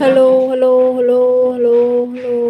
Hello hello hello hello hello.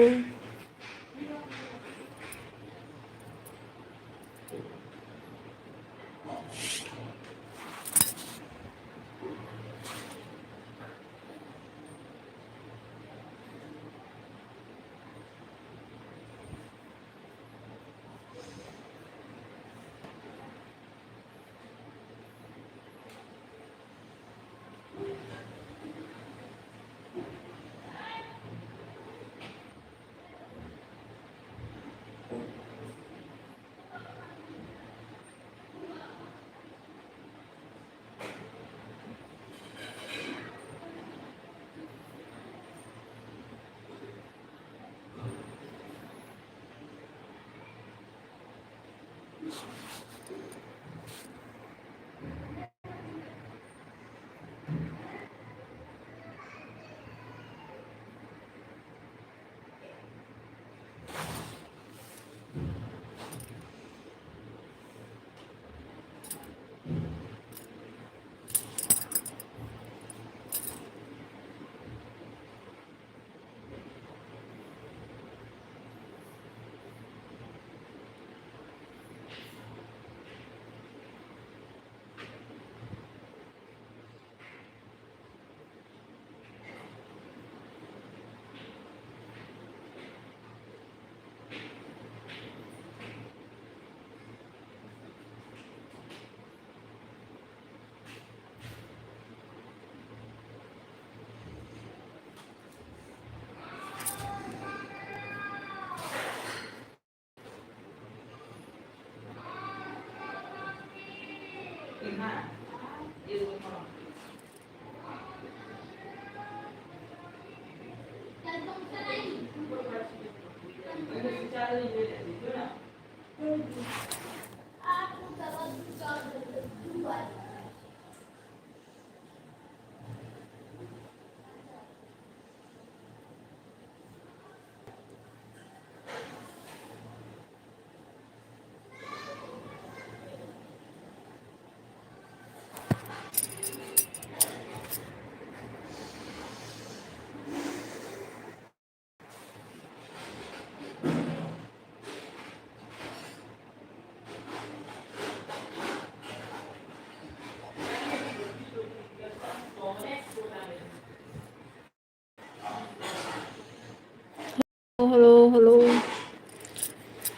Hello hello.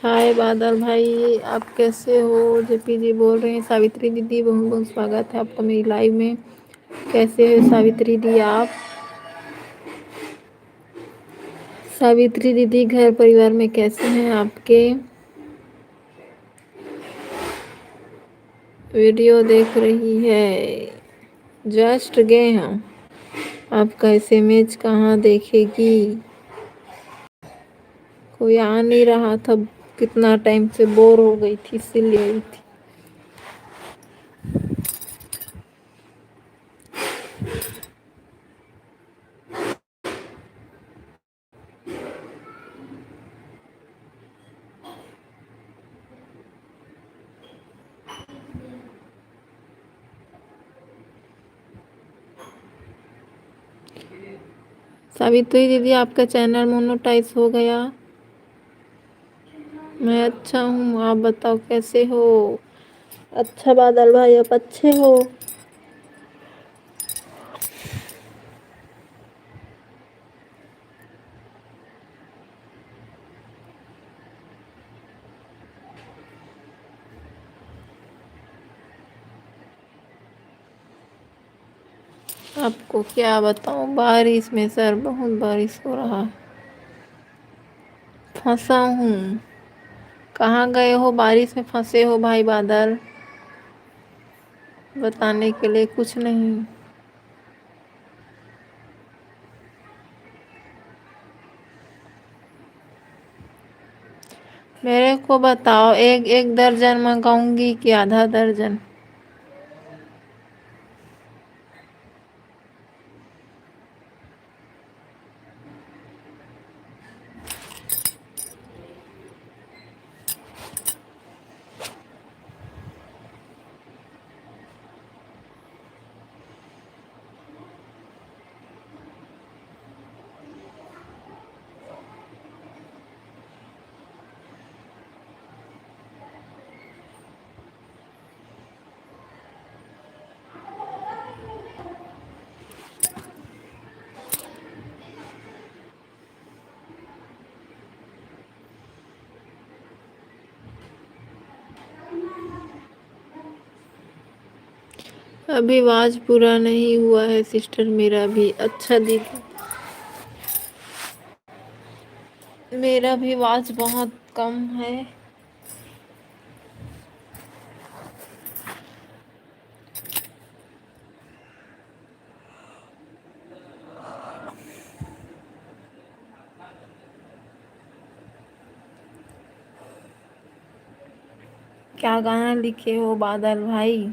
Hi Badal भाई, आप कैसे हो? जेपी जी बोल रहे हैं। सावित्री दीदी, बहुत बहुत स्वागत है आपका मेरी लाइव में। कैसे हो सावित्री दी आप? सावित्री दीदी, घर परिवार में कैसे हैं आपके? वीडियो देख रही है, जस्ट गए हम। आपका एसएमएस कहाँ देखेगी? कोई आ नहीं रहा था, कितना टाइम से बोर हो गई थी इसीलिए आई थी। सावित्री दीदी, आपका चैनल मोनेटाइज हो गया? मैं अच्छा हूँ, आप बताओ कैसे हो? अच्छा बादल भाई, आप अच्छे हो? आपको क्या बताऊँ, बारिश में सर बहुत बारिश हो रहा है। फंसा हूँ। कहाँ गए हो? बारिश में फंसे हो भाई बादल? बताने के लिए कुछ नहीं। मेरे को बताओ, एक एक दर्जन मंगाऊंगी कि आधा दर्जन? अभी आवाज पूरा नहीं हुआ है सिस्टर मेरा भी। अच्छा दीदी, मेरा भी आवाज बहुत कम है। क्या गाना लिखे हो बादल भाई?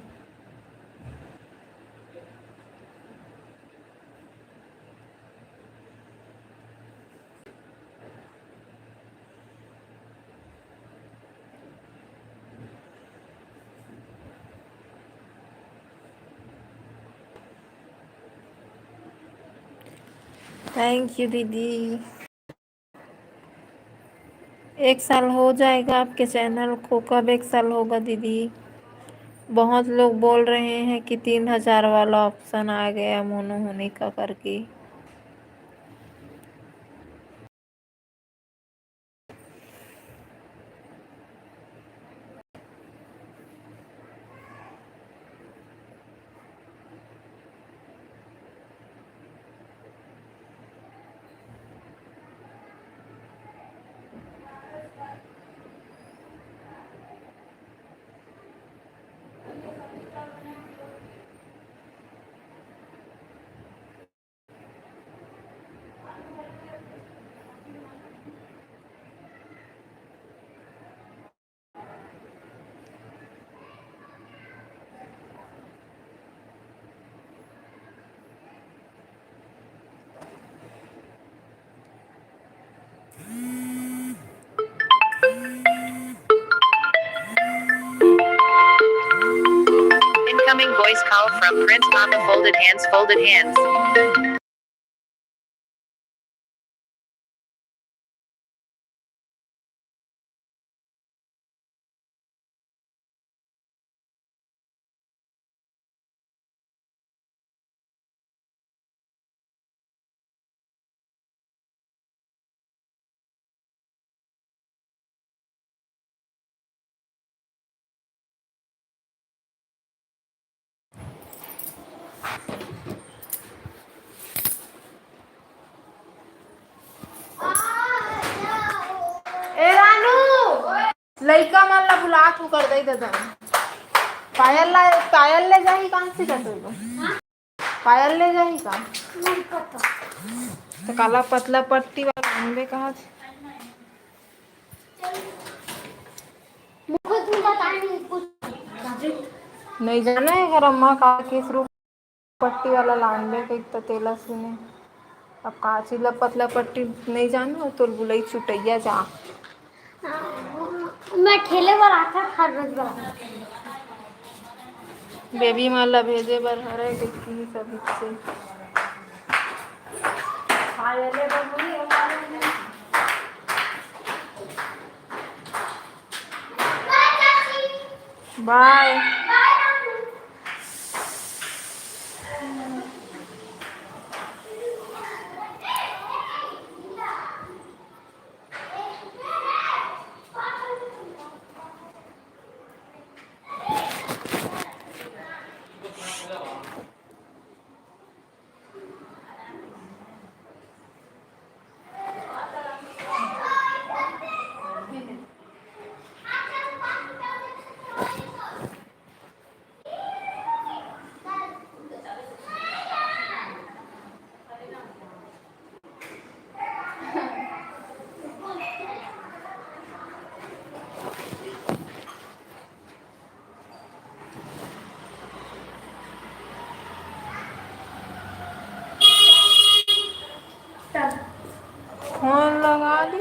थैंक यू दीदी। 1 साल हो जाएगा आपके चैनल को? कब 1 साल होगा दीदी? बहुत लोग बोल रहे हैं कि 3000 वाला ऑप्शन आ गया मोनो होने का करके। Incoming voice call from Prince Papa. Folded hands, folded hands. ए रानू, लइका मन ला बुला तू कर दई दादा। पायल ले जाही कहाँ से कर दो? पायल ले जाही का? नहीं पता। तो काला पतला पट्टी वाला आंबे कहाँ से? मुझे तुम बता नहीं कुछ। नहीं जाना है अगर अम्मा का किस रूप पट्टी वाला लांबे के तो तेला सुने। अब काची ला पतला पट्टी नहीं जाना तो बुलाई छुटैया जा। मैं ठेले पर आता हर रोज वाला बेबी माला भेजे बर हरे देखी सभी से बाय। फोन लगा दी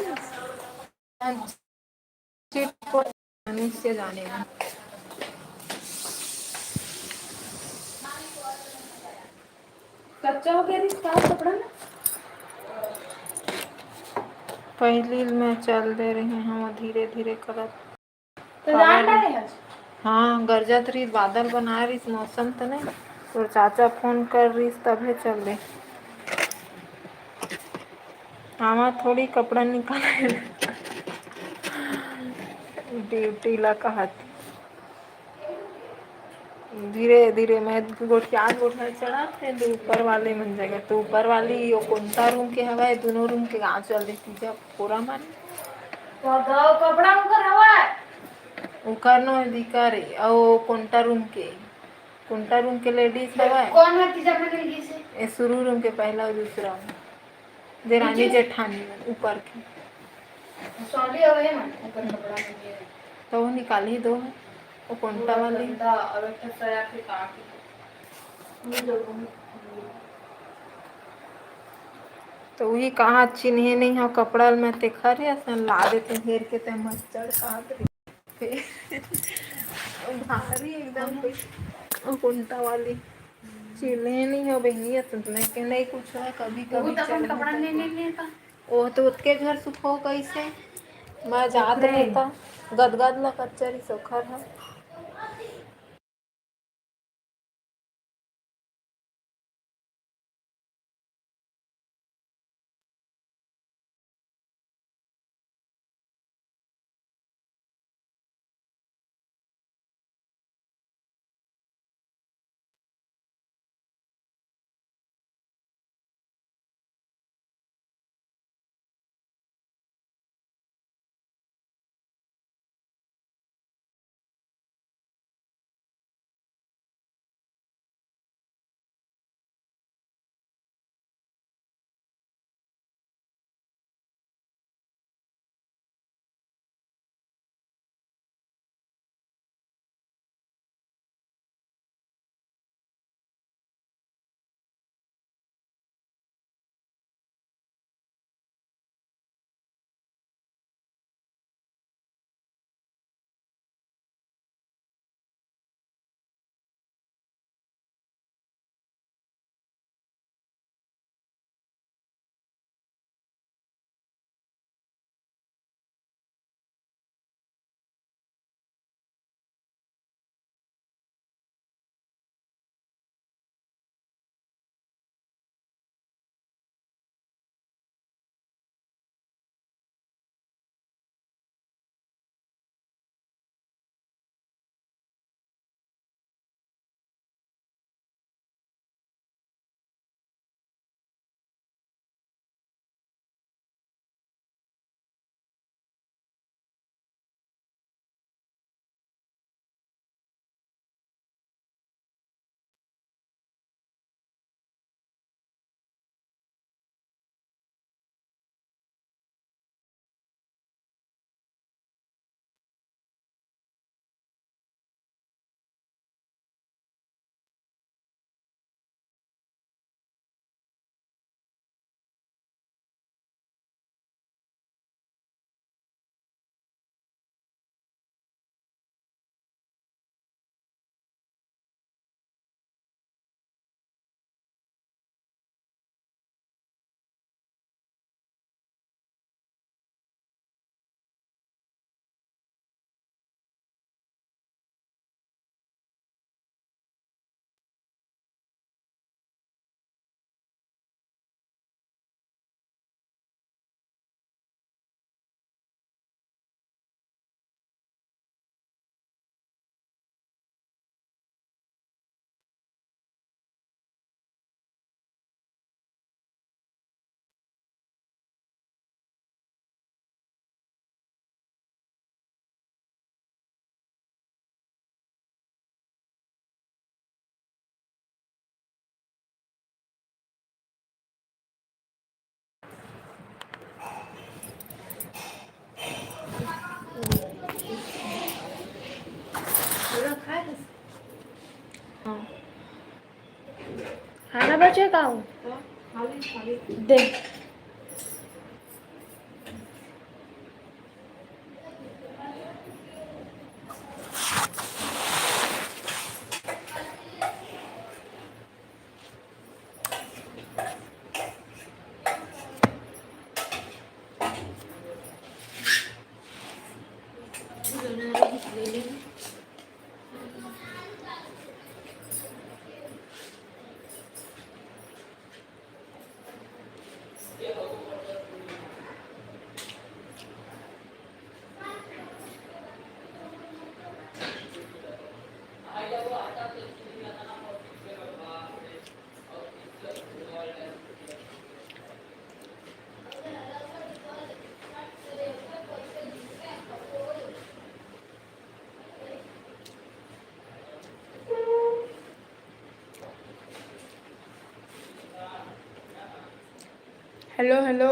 से जाने में। कच्चा हो गया इसका कपड़ा ना। पहली में चल दे रही हम धीरे धीरे करत। तो हाँ गरजत रही बादल बना रही मौसम तो नहीं तो चाचा फोन कर रही तभी चल दे। हमारा थोड़ी कपड़ा निकाल ड्यूटी ला कहती धीरे धीरे मैं चार गोठा चढ़ाते तो ऊपर वाले मन जाएगा तो ऊपर वाली वो कोनता रूम के हवा है दोनों रूम के गाँव चल देती जब पूरा मन कपड़ा उकर हवा उकर नो दिकार और कोनता रूम के लेडीज हवा है कौन है तीसरा में लगी से ये शुरू रूम के पहला और दूसरा देरानी जेठानी ऊपर के सॉली हवे मन ऊपर कपड़ा में तो वो निकाल ही दो वो कोनता वाली दा और एक सया के काट तो वही कहाँ चिन्हे नहीं हो कपड़ा में ते खरे असन ला देते घेर के ते मस्त चढ़ भारी एकदम वो कुंटा वाली चिन्हे नहीं हो बहनी असन नहीं के नहीं कुछ है कभी कभी तो अपन कपड़ा नहीं था वो तो उसके घर सुखो कैसे मैं जात नहीं था गदगद ला कच्चरी सोखर है खाना बचे का हो दे हेलो हेलो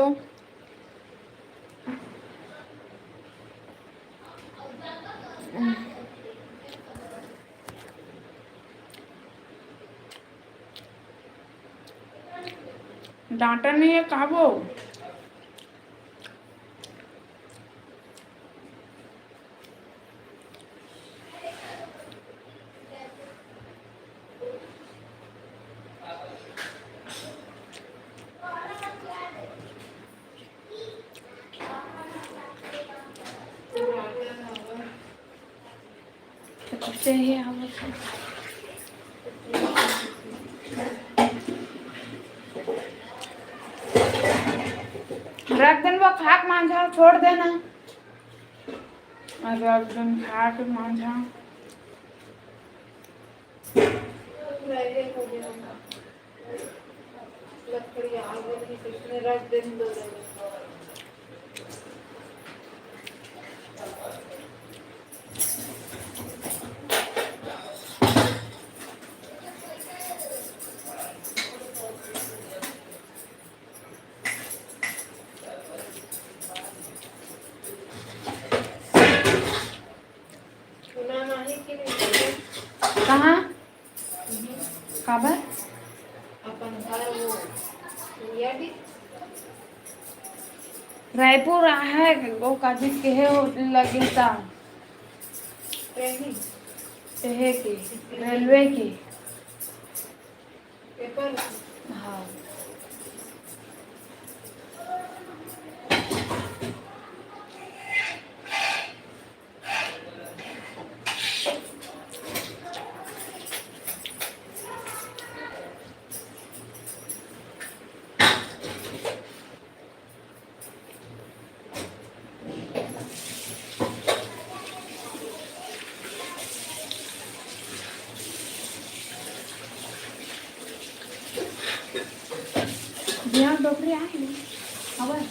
डांटा नहीं है कहा वो से ही हम रख देन वो खाक मांझा छोड़ देना और रख देन खाक मांझा लकड़ी आगे नहीं किसने रख देने दो सुना नहीं कि नहीं कहाँ खबर अपन घर वो लिया भी रायपुर है वो काजिस के है लगे था ट्रेनिंग है की रेलवे की पेपर हाँ यहाँ डॉक्टरी आहे खबर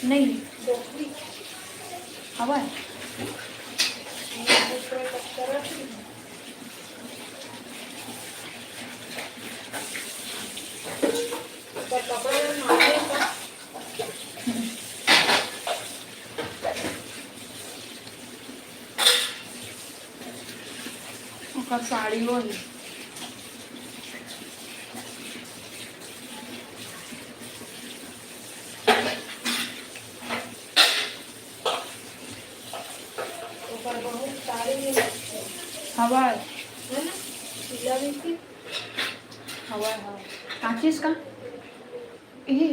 नहीं खबर ओकर साड़ी वो है बहुत सारे खबर है ना पीला भी थी खबर हाँ काचिस का ये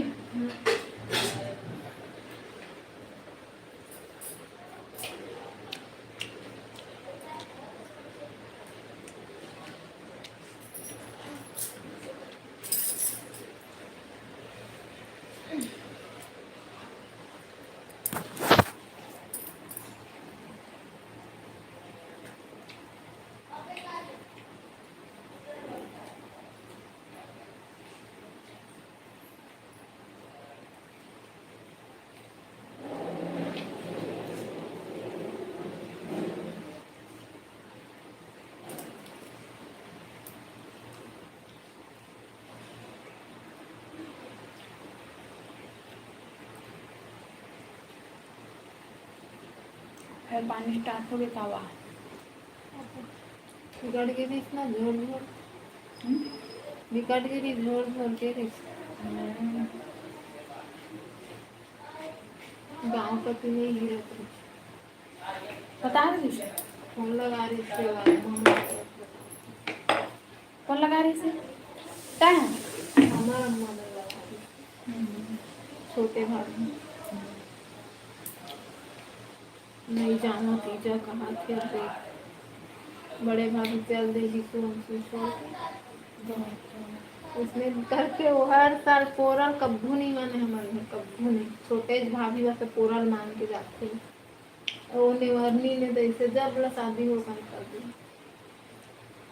फिर पानी स्टार्ट हो गया तावा बिगड़ गई इतना झोर झोर बिगड़ गई झोर झोर के गाँव का तो नहीं गिरा पता है तुझे फोन लगा रही थी कौन लगा रही से क्या है हमारा अम्मा ने लगा रही छोटे भाई नहीं जाना तीजा कहाँ थे देख बड़े भाभी चल देगी तो हमसे छोड़ उसने करके वो हर साल पोरल कब्बू नहीं माने हमारे घर कब्बू नहीं छोटे भाभी वैसे पोरल मान के जाते हैं वो निवरनी ने तो ऐसे जब ला शादी हो कर दी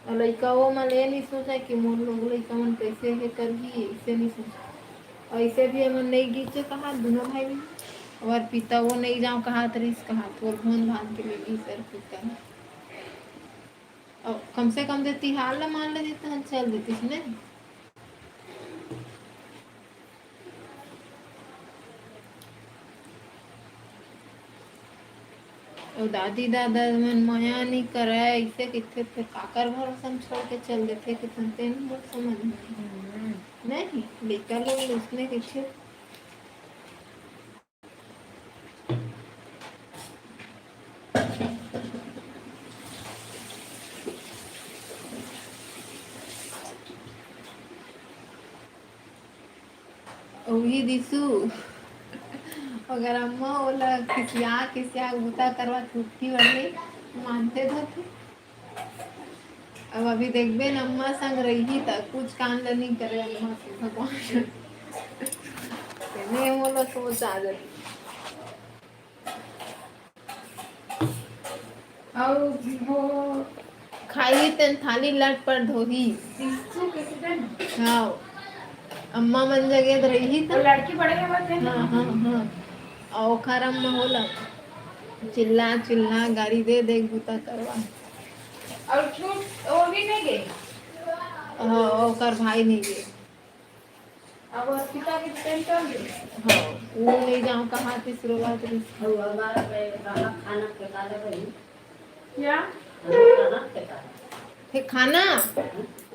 और लड़का वो मन ये नहीं सोचा कि मोर लोग लड़का मन कैसे है कर भी ऐसे नहीं सोचा और ऐसे भी हमन नहीं गीचे कहा दोनों भाई बहन और पिता वो नहीं जाऊँ कहा तरीस कहा तो भून भान के लेगी सर पिता और कम से कम देती हाल ला मान ले देता चल देती नहीं और दादी दादा मन माया नहीं करे ऐसे कितने फिर काकर भरोसा में छोड़ के चल देते कि तुमते नहीं समझ में नहीं बेटा लोग उसने कितने वही दिसू अगर अम्मा बोला किसिया गुता करवा छुट्टी वाले मानते थे अब अभी देखबे न अम्मा संग रही तक कुछ काम नहीं करे अम्मा से भगवान नहीं बोला सोच आ जाती और वो खाई तेन थाली लट पर धोही दिसू कैसे देन हाँ अम्मा मन जगह तो रही वो तो लड़की बड़े के बाद देन हाँ हाँ हाँ और ओखर अम्मा होला चिल्ला चिल्ला गाड़ी दे दे गुता करवा और छूट वो भी नहीं गई हाँ ओकर भाई नहीं गए अब पिता की ट्रेन चल गई हाँ वो नहीं जाऊँ कहाँ तीसरो बात हमारा खाना फेंका दे भाई क्या खाना फेंका फिर खाना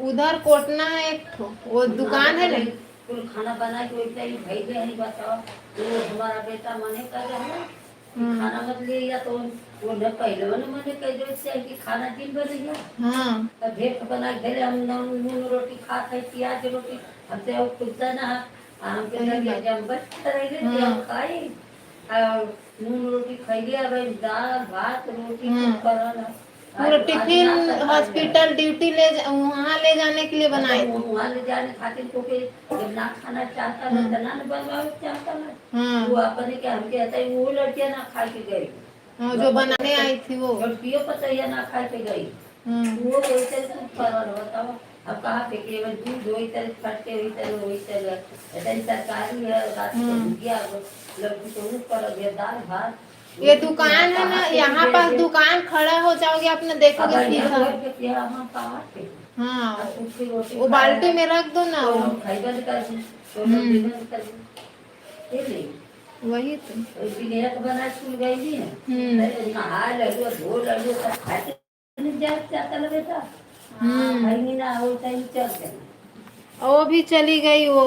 उधर कोटना है एक ठो वो दुकान है ना कुल खाना बना के वैसे ही भाई दे नहीं बताओ वो हमारा बेटा मने कर रहा है खाना मत ले या तो वो न पहले वाले मने कह दो से कि खाना दिन बनेगा हाँ तो भेट बना के दे हम नून रोटी खाते हैं प्याज रोटी हमसे वो कुछ ना हम के लगे जब बच रहे थे हम खाए और नून रोटी खाइए अब दाल भात रोटी कुछ करना पूरा टिफिन हॉस्पिटल ड्यूटी वहाँ ले जाने के लिए बनाए थे वहाँ ले जाने खातिर तो के जब ना खाना चाहता ना तना न बनवावे चाहता ना हाँ वो अपने के हम कहता है वो लड़कियां ना खा के गई हाँ जो बनाने आई थी वो लड़कियों पता है ना खा के गई हाँ वो वैसे कुछ परवाह बताओ अब कहाँ पे के दूध वही तरह फटके वही तरह ऐसा सरकारी है रात को गया लड़की तो उस पर गया दाल भात ये दुकान है ना यहाँ पास दुकान खड़ा हो जाओगे आपने देखोगे सीधा हाँ वो बाल्टी में रख दो ना वो वही तो बना स्कूल गई थी नहा लगे धो लगे सब खाते जाता लगे था ना हो चलते वो भी चली गई वो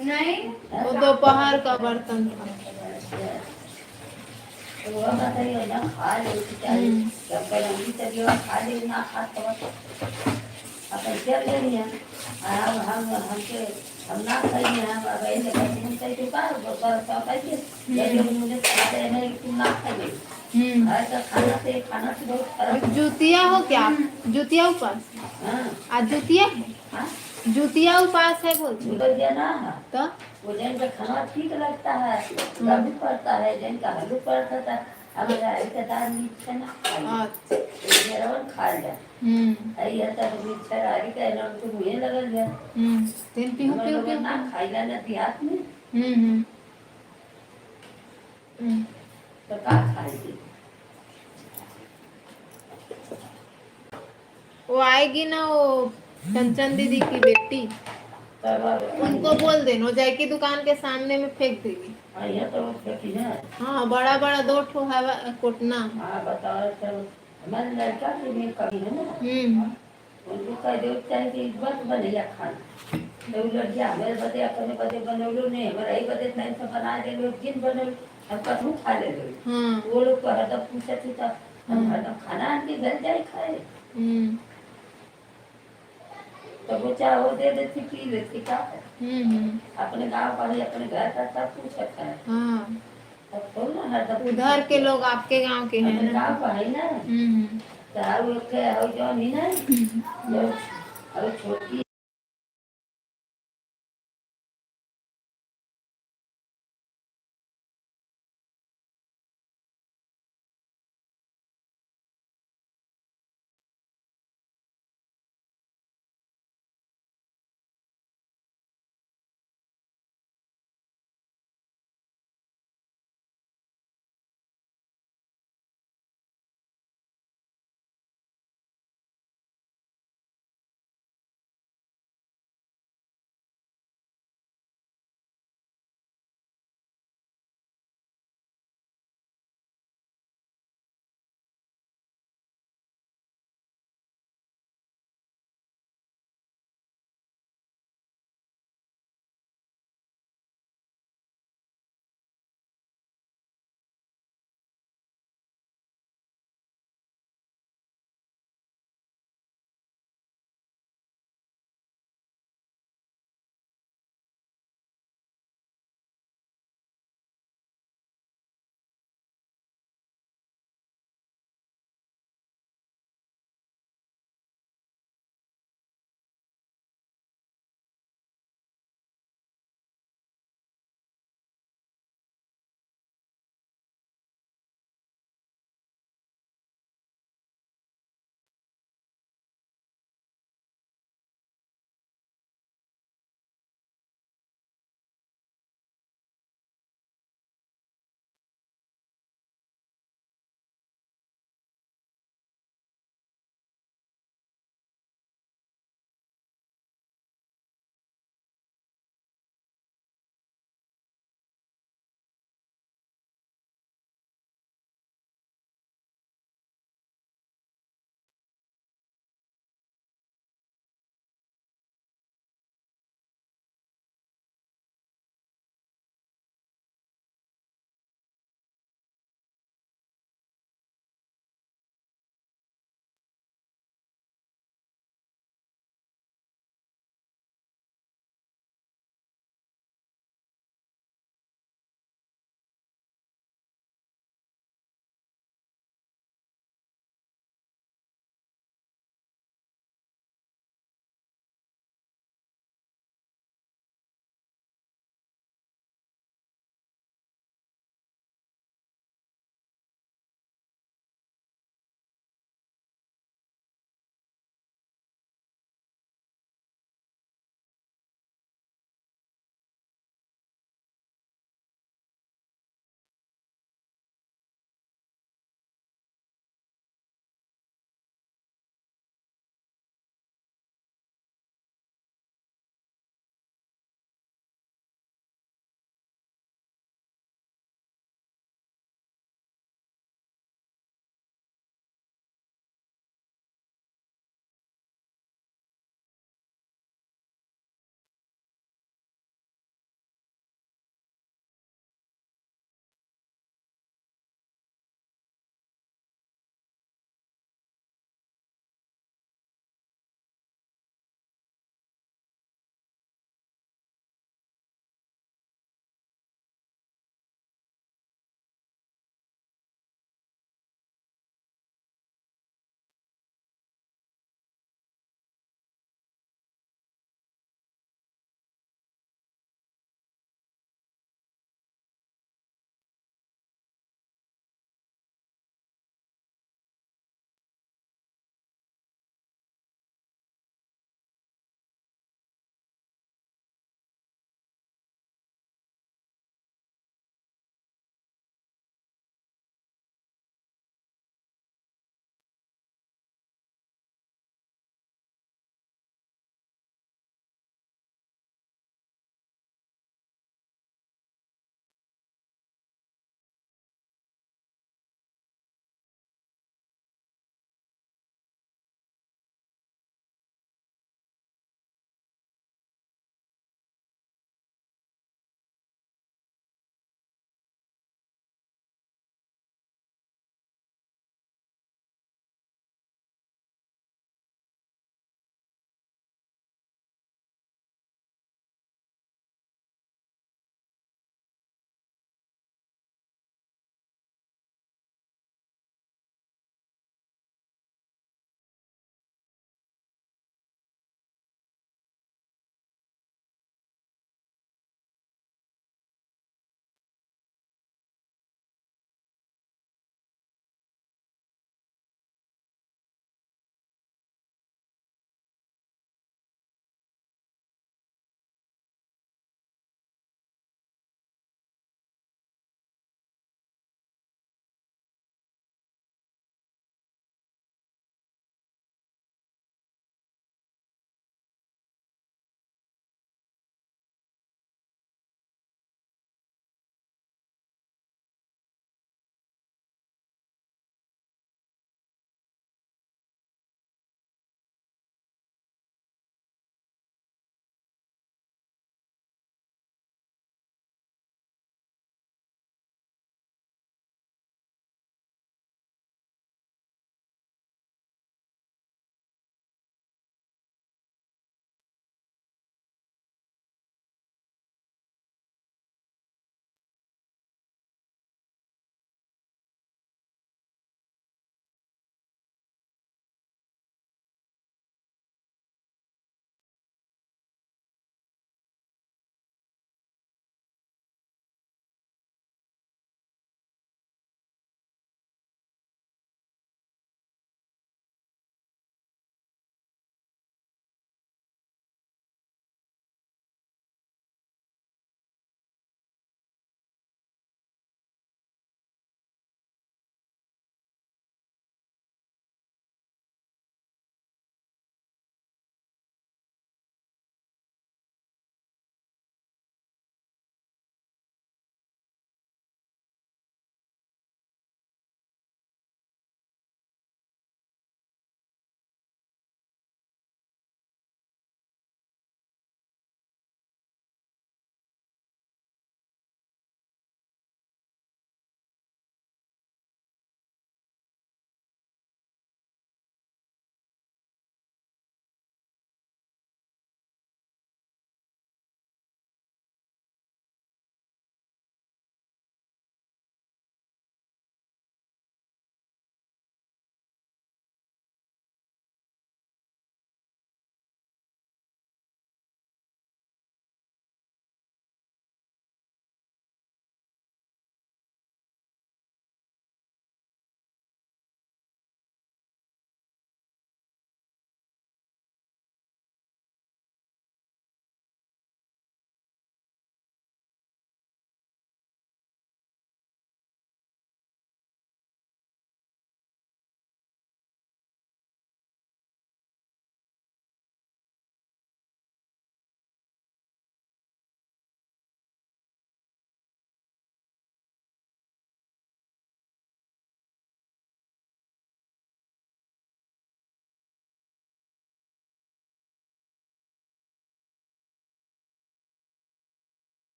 नहीं वो दोपहर का बर्तन था वो बताइए ना खा ले जब कहीं तक खा ले ना खा तो अपन चल रही है अब हमके हम ना खाइए हम अब ऐसे करते हम कहीं तो का पाइए ये मुझे कहते हैं कि ना खाइए ऐसा खाना से बहुत फर्क जुतिया हो क्या जुतिया उपास आज जुतिया है जुतिया उपास है बोलते ना तो वो जिनका खाना ठीक लगता है कभी पड़ता है जिनका हल्लू पड़ता था अब ऐसा दाल नीचे ना खाइए रवन खा लिया ऐसा तो मिक्सर आगे का ना तो मुझे लगल गया तीन पीहू ना खाइला ना देहात में तो का खाएगी वो आएगी ना वो कंचन दीदी की बेटी उनको बोल देना वो जाए की दुकान के सामने में फेंक देगी ये तो फेंकी है हाँ बड़ा बड़ा 2 ठो है कोटना हाँ बताओ तो हमारे लड़का से भी कभी है ना उनको कह दो चाहे कि इस बात बनेगा खाना तो लड़कियां हमारे बदे अपने बदे बनौलो नहीं हमारे ही बदे टाइम से बना दे लो जिन बनौलो हम कभी खा ले लो वो लोग को हरदम पूछे थी तो हम हरदम खाना आके घर जाए खाए तो वो चाहे वो दे देती पी लेती का अपने गांव वाले अपने घर का सब कुछ अच्छा है अब तो ना हरदम उधर के लोग आपके गांव के हैं ना गांव का है ना चाहे वो के हो जो नहीं ना जो छोटी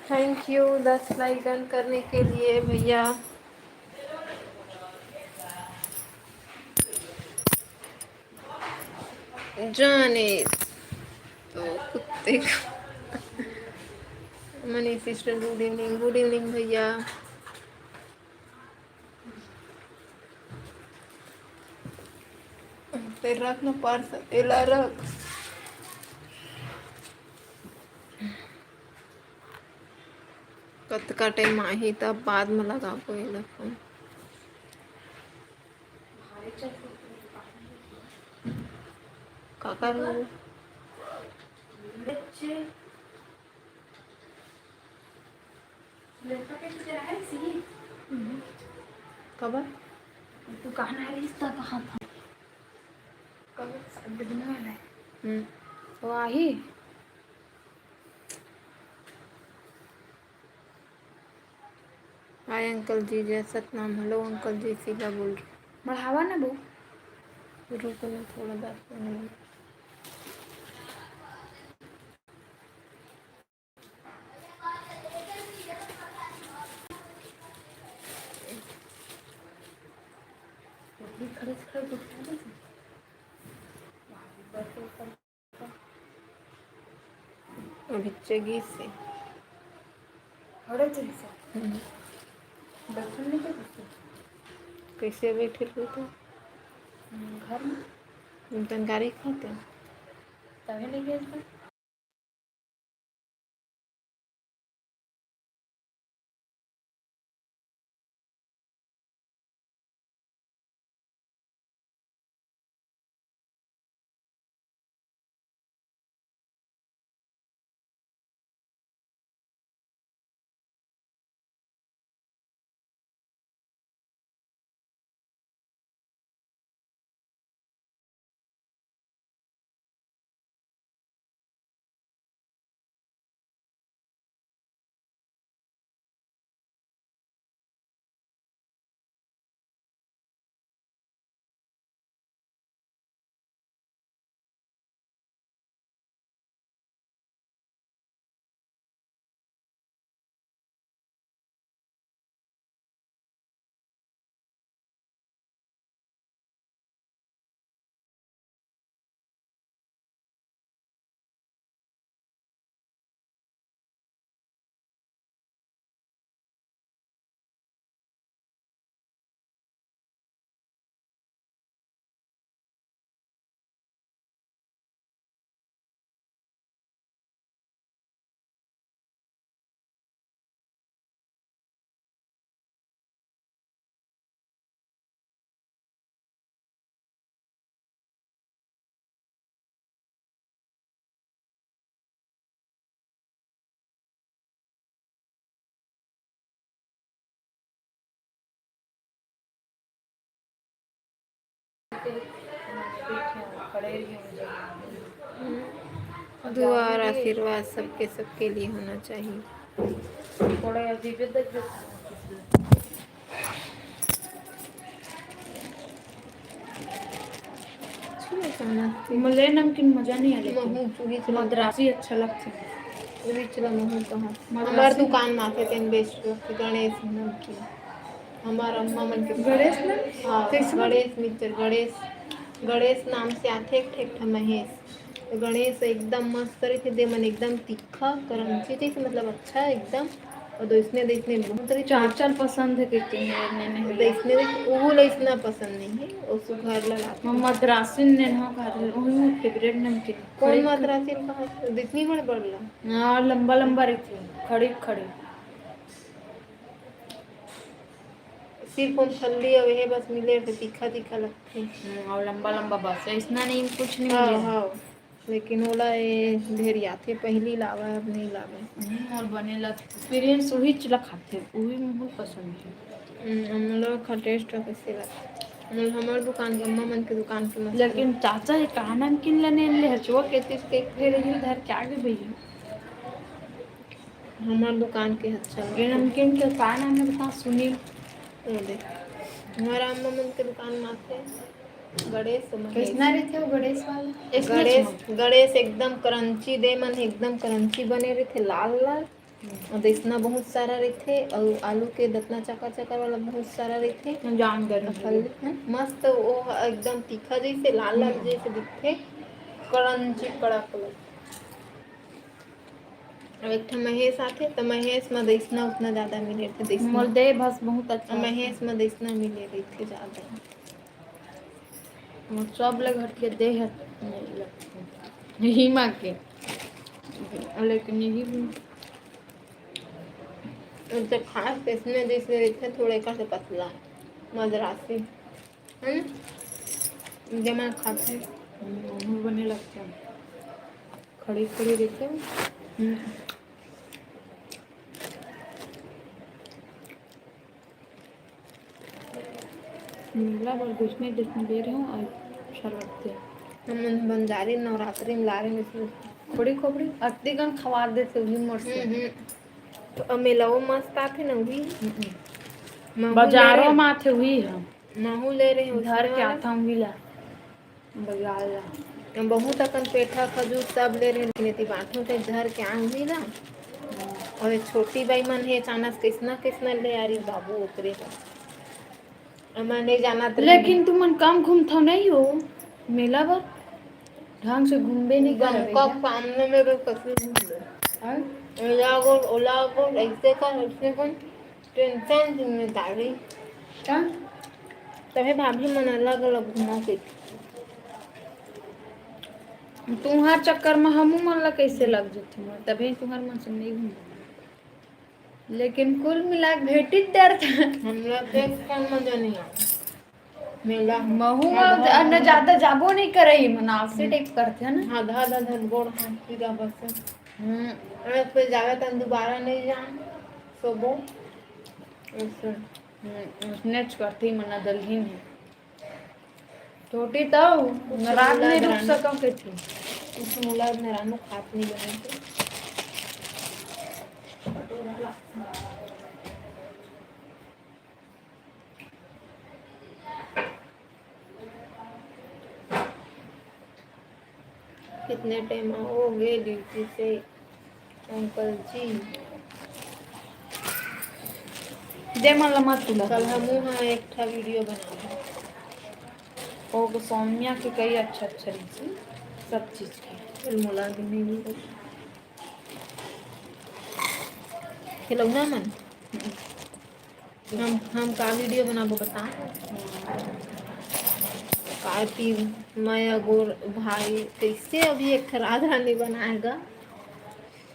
थैंक यू 10 लाइक डन करने के लिए भैया। जाने तो कुत्ते को। मनी सिस्टर गुड इवनिंग भैया। ते रख ना पर्स एला रख। कत का टाइम आही तब बाद में लगा एला फोन। का करूँ खबर तू कहाँ आ रही था? कहाँ था? तो आई हाय अंकल जी जय सतनाम। हेलो अंकल जी सीधा बोल रही। बढ़ावा ना बो। रुको ना थोड़ा 10 मिनट। खड़े से खड़े उठा दे। अभी चगी से खड़े थे से बैठने नहीं थे कैसे बैठे थे तो घर में जानकारी खाते तभी नहीं गए थे। दुआ और आशीर्वाद सबके सबके लिए होना चाहिए। थोड़ा अजीब देख मले नमकीन मजा नहीं आ रही। मद्रासी अच्छा लगता है। हमार दुकान माथे तेन बेस्ट गणेश नमकीन। हमार अम्मा मन के गणेश ना हाँ कैसे गणेश मित्र गणेश नाम से आथे एक ठेठ महेश। तो गणेश एकदम मस्त रही दे मन एकदम तीखा करंची जैसे मतलब अच्छा एकदम। और देखने बहुत रही चाचल पसंद है कहते हैं देखने वो लइसना पसंद नहीं है और सुघर लगा मद्रासी ने ना खा वही फेवरेट नमकीन। कौन मद्रासी कहा दिखनी बड़ बड़ला हाँ लंबा लंबा रहती है खड़ी खड़ी सिर्फ हम ठंडी अब है बस मिले थे तीखा तीखा लगते और लंबा लंबा बस इतना नहीं कुछ नहीं हाँ मिले। हाँ लेकिन ओला ये ढेर आते पहली लावा है अब नहीं लावे और बनेला एक्सपीरियंस वही चला खाते वही मुझे पसंद है। हम लोग का टेस्ट कैसे लगता हमारे दुकान के अम्मा मन के दुकान के मस्त लेकिन चाचा ये कहा नमकीन लेने ले हचुआ कहते इसके फिर इधर क्या के भैया हमारे दुकान के अच्छा ये नमकीन के का नाम है बता सुनी। वो देख हमारा अम्मा मन के दुकान में आते गणेश कितना रहते वो गणेश वाला गणेश एकदम करंची दे मन एकदम करंची बने रहे थे लाल लाल और देसना बहुत सारा रहते और आलू के दतना चकर चकर वाला बहुत सारा रहते। जान गए मस्त वो एकदम तीखा जैसे लाल लाल जैसे दिखते, क्रंची कड़क कड़क। और एक महेश आते तो महेश में देसना उतना ज़्यादा मिले थे, देसना मोर दे बस बहुत अच्छा महेश में देसना मिले रही थे ज़्यादा। मोर सब ले घट के दे है हीमा के, लेकिन यही तो खास देसने जैसे रहते थोड़े का से पतला मद्रासी जमा खाते मुँह बने लगते हैं, खड़ी खड़ी रहते। मिला और घुसने जिसमें दे रहे हूँ और अच्छा लगते हैं। हम बंजारी नवरात्रि में ला रहे हैं इसमें खोपड़ी खोपड़ी अतिगन खवा देते हुई मोर से। तो मेलाओ मस्त आते ना हुई बाजारों में आते हुई है, माहू ले रहे हैं घर के आता हूँ ला बाजार ला बहुत अपन पेठा खजूर सब ले रहे हैं बांटों से घर के आए हुई ना। और एक छोटी बाई मन है अचानक किसना किसना ले आ रही बाबू उतरे मैं नहीं जाना तो लेकिन तुम मन कम घूमता नहीं हो मेला पर, ढंग से घूमबे नहीं कर रहे कब सामने मेरे कसी ओला गोल ऐसे कर टेंशन जिम्मेदारी तभी भाभी मन अलग अलग घुमा के तुम्हार चक्कर में हमू मन ला कैसे लग जाते तभी तुम्हार मन से नहीं घूम। लेकिन कुल मिला के भेटी डर था हमरा देख कर मजा नहीं आता मेला महू न ज्यादा जाबो नहीं करे मनाव से टेक करते हैं ना आधा आधा गोड़ हाथ सीधा बस अरे फिर जावे तो दोबारा नहीं जान सोबो ऐसे स्नेच करती मना दलहीन है छोटी तो रात में रुक सका के थी उस मुलाद ने रानू खात नहीं बने थे कितने टाइम आओगे ड्यूटी से अंकल जी? दे मला मत तुला कल हम वहाँ एक था वीडियो बना ओ सौम्या के कई अच्छा अच्छा रीति सब चीज के मुला भी नहीं खिलौना मन हम का वीडियो बनाबो बता काटी मैं अगोर भाई कैसे अभी एक रात रानी बनाएगा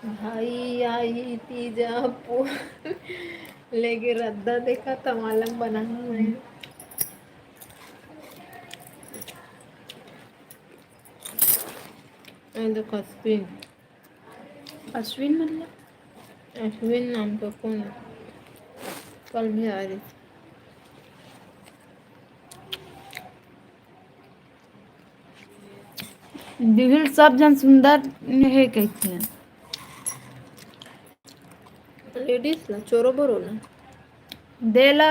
भाई आई पिज्जा पो लेके रद्दा देखा तमालम बनाना मैं देखो अश्विन अश्विन मतलब अश्विन नाम का कौन है? कल भी आ रही दिल सब जन सुंदर है कहते हैं लेडीज ना चोरो बरो ना देला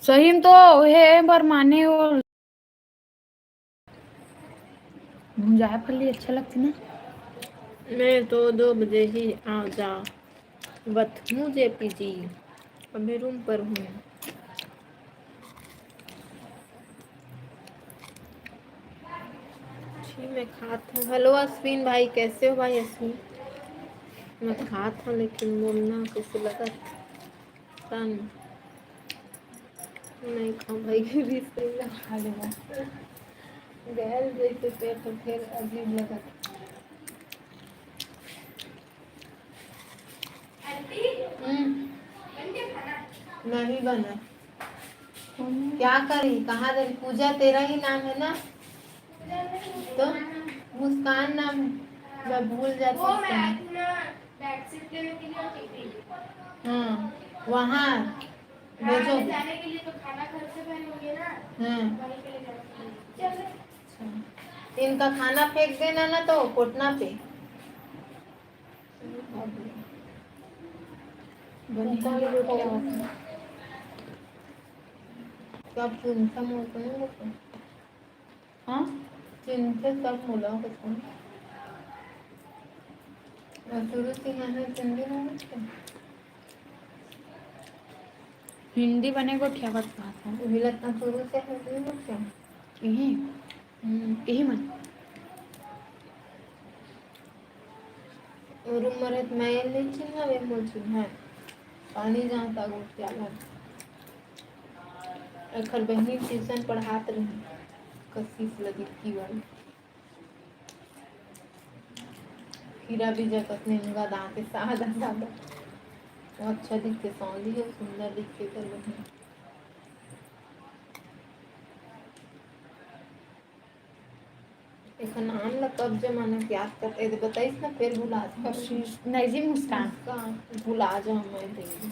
सही में तो है बार माने हो भुंजाए फली अच्छा लगती ना मैं तो 2 बजे ही आ जा बत मुझे पीजी अभी रूम पर हूँ मैं खात हूँ। हेलो अश्विन भाई कैसे हो भाई अश्विन? मैं खात हूँ लेकिन बोलना कैसे लगा तन नहीं खाऊँ भाई के भी सही लगा लेगा गैस जैसे पेट तो फिर अजीब लगा नहीं बना क्या करी कहाँ दे पूजा तेरा ही नाम है ना तो मुस्कान नाम मैं भूल जाती हूँ हाँ वहाँ भेजो जाने के लिए तो खाना घर से पहनोगे ना हाँ वहीं के लिए जाना। इनका खाना फेंक देना ना तो कोटना पे सब चिंता मोल हाँ चिंता सब मोला शुरू से यहाँ हिंदी में क्या हिंदी बने को ठेवत भाषा विलत ना शुरू से हिंदी में क्या यही यही मन रूम मरत मैं नहीं चिन्हा वे मोल चिन्हा पानी जहाँ तक उठ गया अखर बहनी ट्यूशन पढ़ात रही कसीस लगी की वाली खीरा भी जगत ने उनका दांत सादा सादा अच्छा दिखते सौंधी है सुंदर दिखते कर बहनी एक नाम ला कब जमाना के याद करते बताइस ना फिर भुला नहीं जी मुस्कान भुला जा मैं देंगी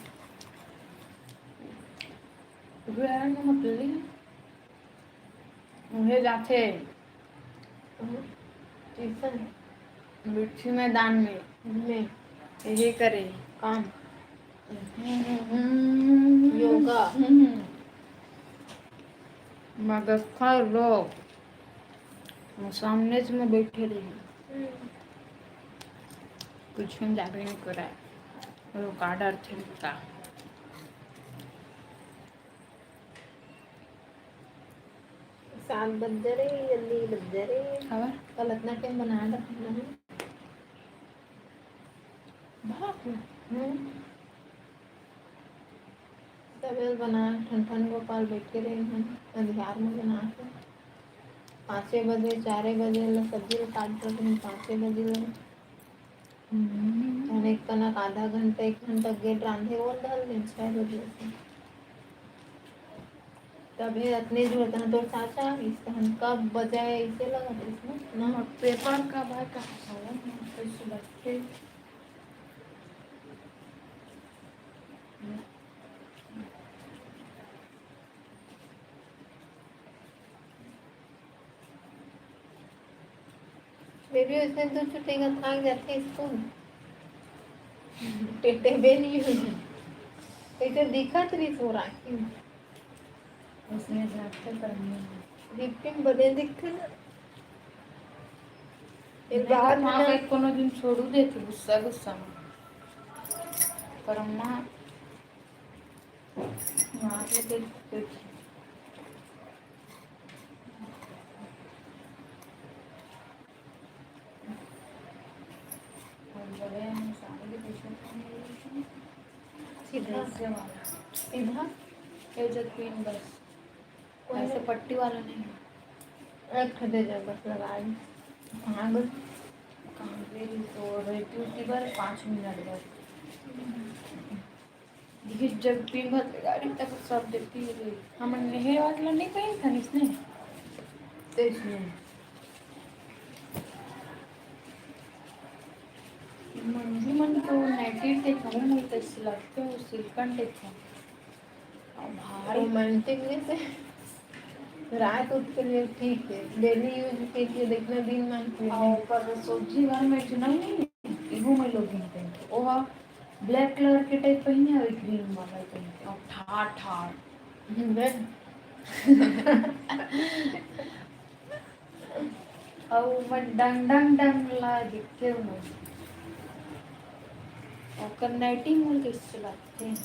गुयार में मतलब ही उन्हें जाते ट्यूशन मिट्टी मैदान में यही करे काम योगा मगर खर लोग सामने से मैं बैठे रही कुछ हम जागे नहीं करा वो कार्डर थे का सात बज रहे जल्दी बज रहे खबर कल इतना टाइम बनाया था खाना है बाप सवेल बना ठंडन गोपाल बैठे रहे हैं अंधियार में बना के 5 बजे 4 बजे सब्जी काट कर 5 बजे एक कनक आधा घंटा 1 घंटा गेट रांधे और डाल दें 6 बजे से तभी अपने जो होता है तो चाचा इसका हम कब बजाए इसे लगा था इसमें ना पेपर का भाई का कैसे लगते बेबी उसने 2 छुट्टी का थक जाते स्कूल टेटे बे नहीं हुई कैसे दिखत रही सो रहा क्यों उसने जाते करने दिखते बड़े दिखते ना एक बाहर बात माँ ना का कोनो दिन छोड़ू देती गुस्सा गुस्सा में पर अम्मा माँ के देख सीधा सीधा बस ऐसे पट्टी वाला नहीं एक खदे जा बस लगा ली हाँ बस कहाँ गई तो रहती उतनी बार 5 मिनट बाद देखिए जब दिन भर गाड़ी तक सब देखती है हम नहर वाला नहीं पहन था इसने तेज नहीं मन तो नाइटी देखा हूँ मैं तो सिलाते हो सिल्कन देखा भारी रोमांटिक में से रात उठ के लिए ठीक है डेली यूज के लिए देखना दिन में और पर सब्जी घर में चुना नहीं इहू में लोग नहीं पहनते वो ब्लैक कलर के टाइप पहने और ग्रीन वाला पहनते और ठाड़ ठाड़ और मैं डंग डंग डंग ला दिखते हूँ और कन्नैटी मूल कैसे लगते हैं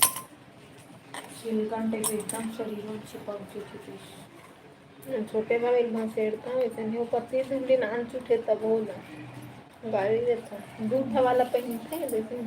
सिल्कन टाइप एकदम शरीरों चिपक जो छोटे में एक बार सेड़ता हूँ ऐसे नहीं वो पत्नी दुबली नान चुटे तब हो ना गाड़ी देता दूध वाला पहनते हैं जैसे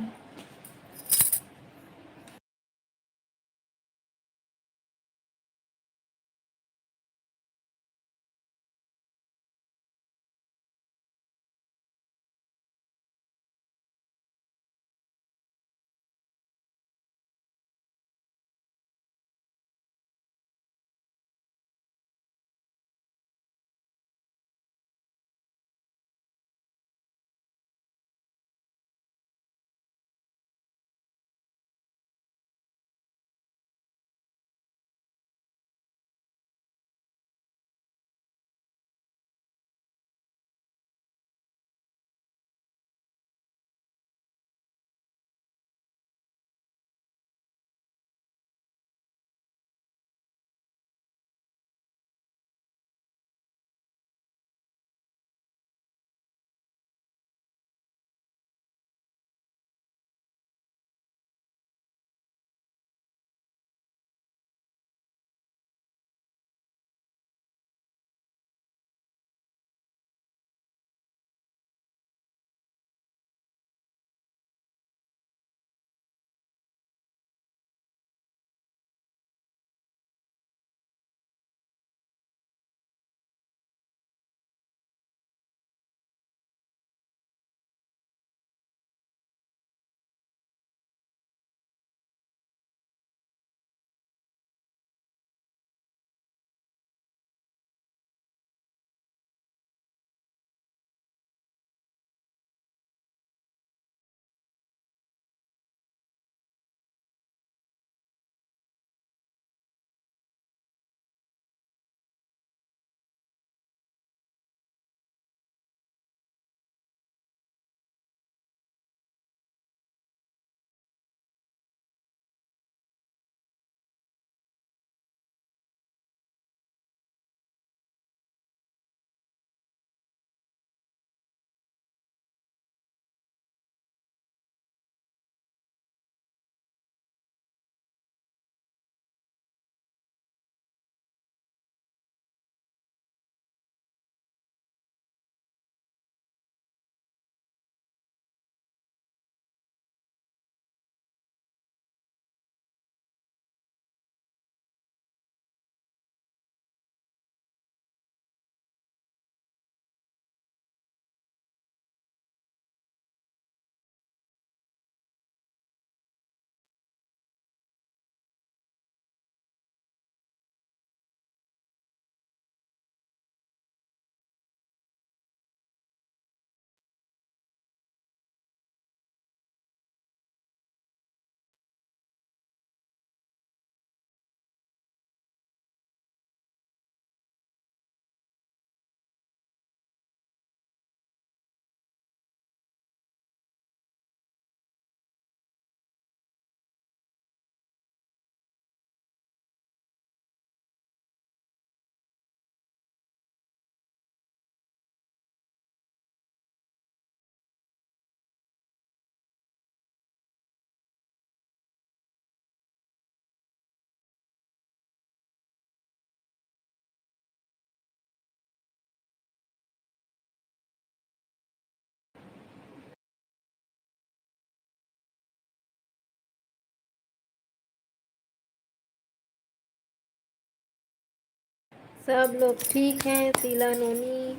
सब लोग ठीक हैं, शीला नोनी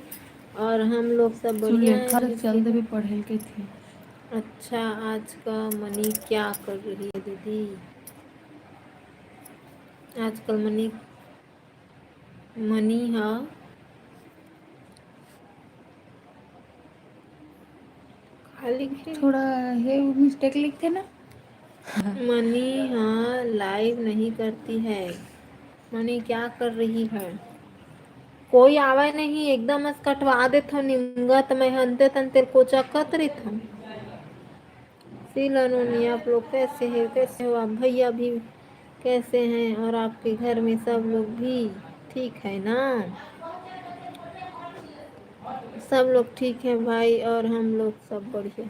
और हम लोग सब बढ़िया हैं। सुलेखा ठीक चलते है। भी पढ़े के थी। अच्छा, आज का मनी क्या कर रही है दीदी? आजकल मनी मनी हाँ खाली थोड़ा है मिस्टेक लिखते ना। मनी हाँ लाइव नहीं करती है। मनी क्या कर रही है? कोई आवे नहीं, एकदम कटवा दे थो निमगत मैं हंते तंते कोचा कतरी थो। शीला नोनी आप लोग कैसे हैं? कैसे हो आप? भैया भी कैसे हैं? और आपके घर में सब लोग भी ठीक है ना? सब लोग ठीक है भाई, और हम लोग सब बढ़िया।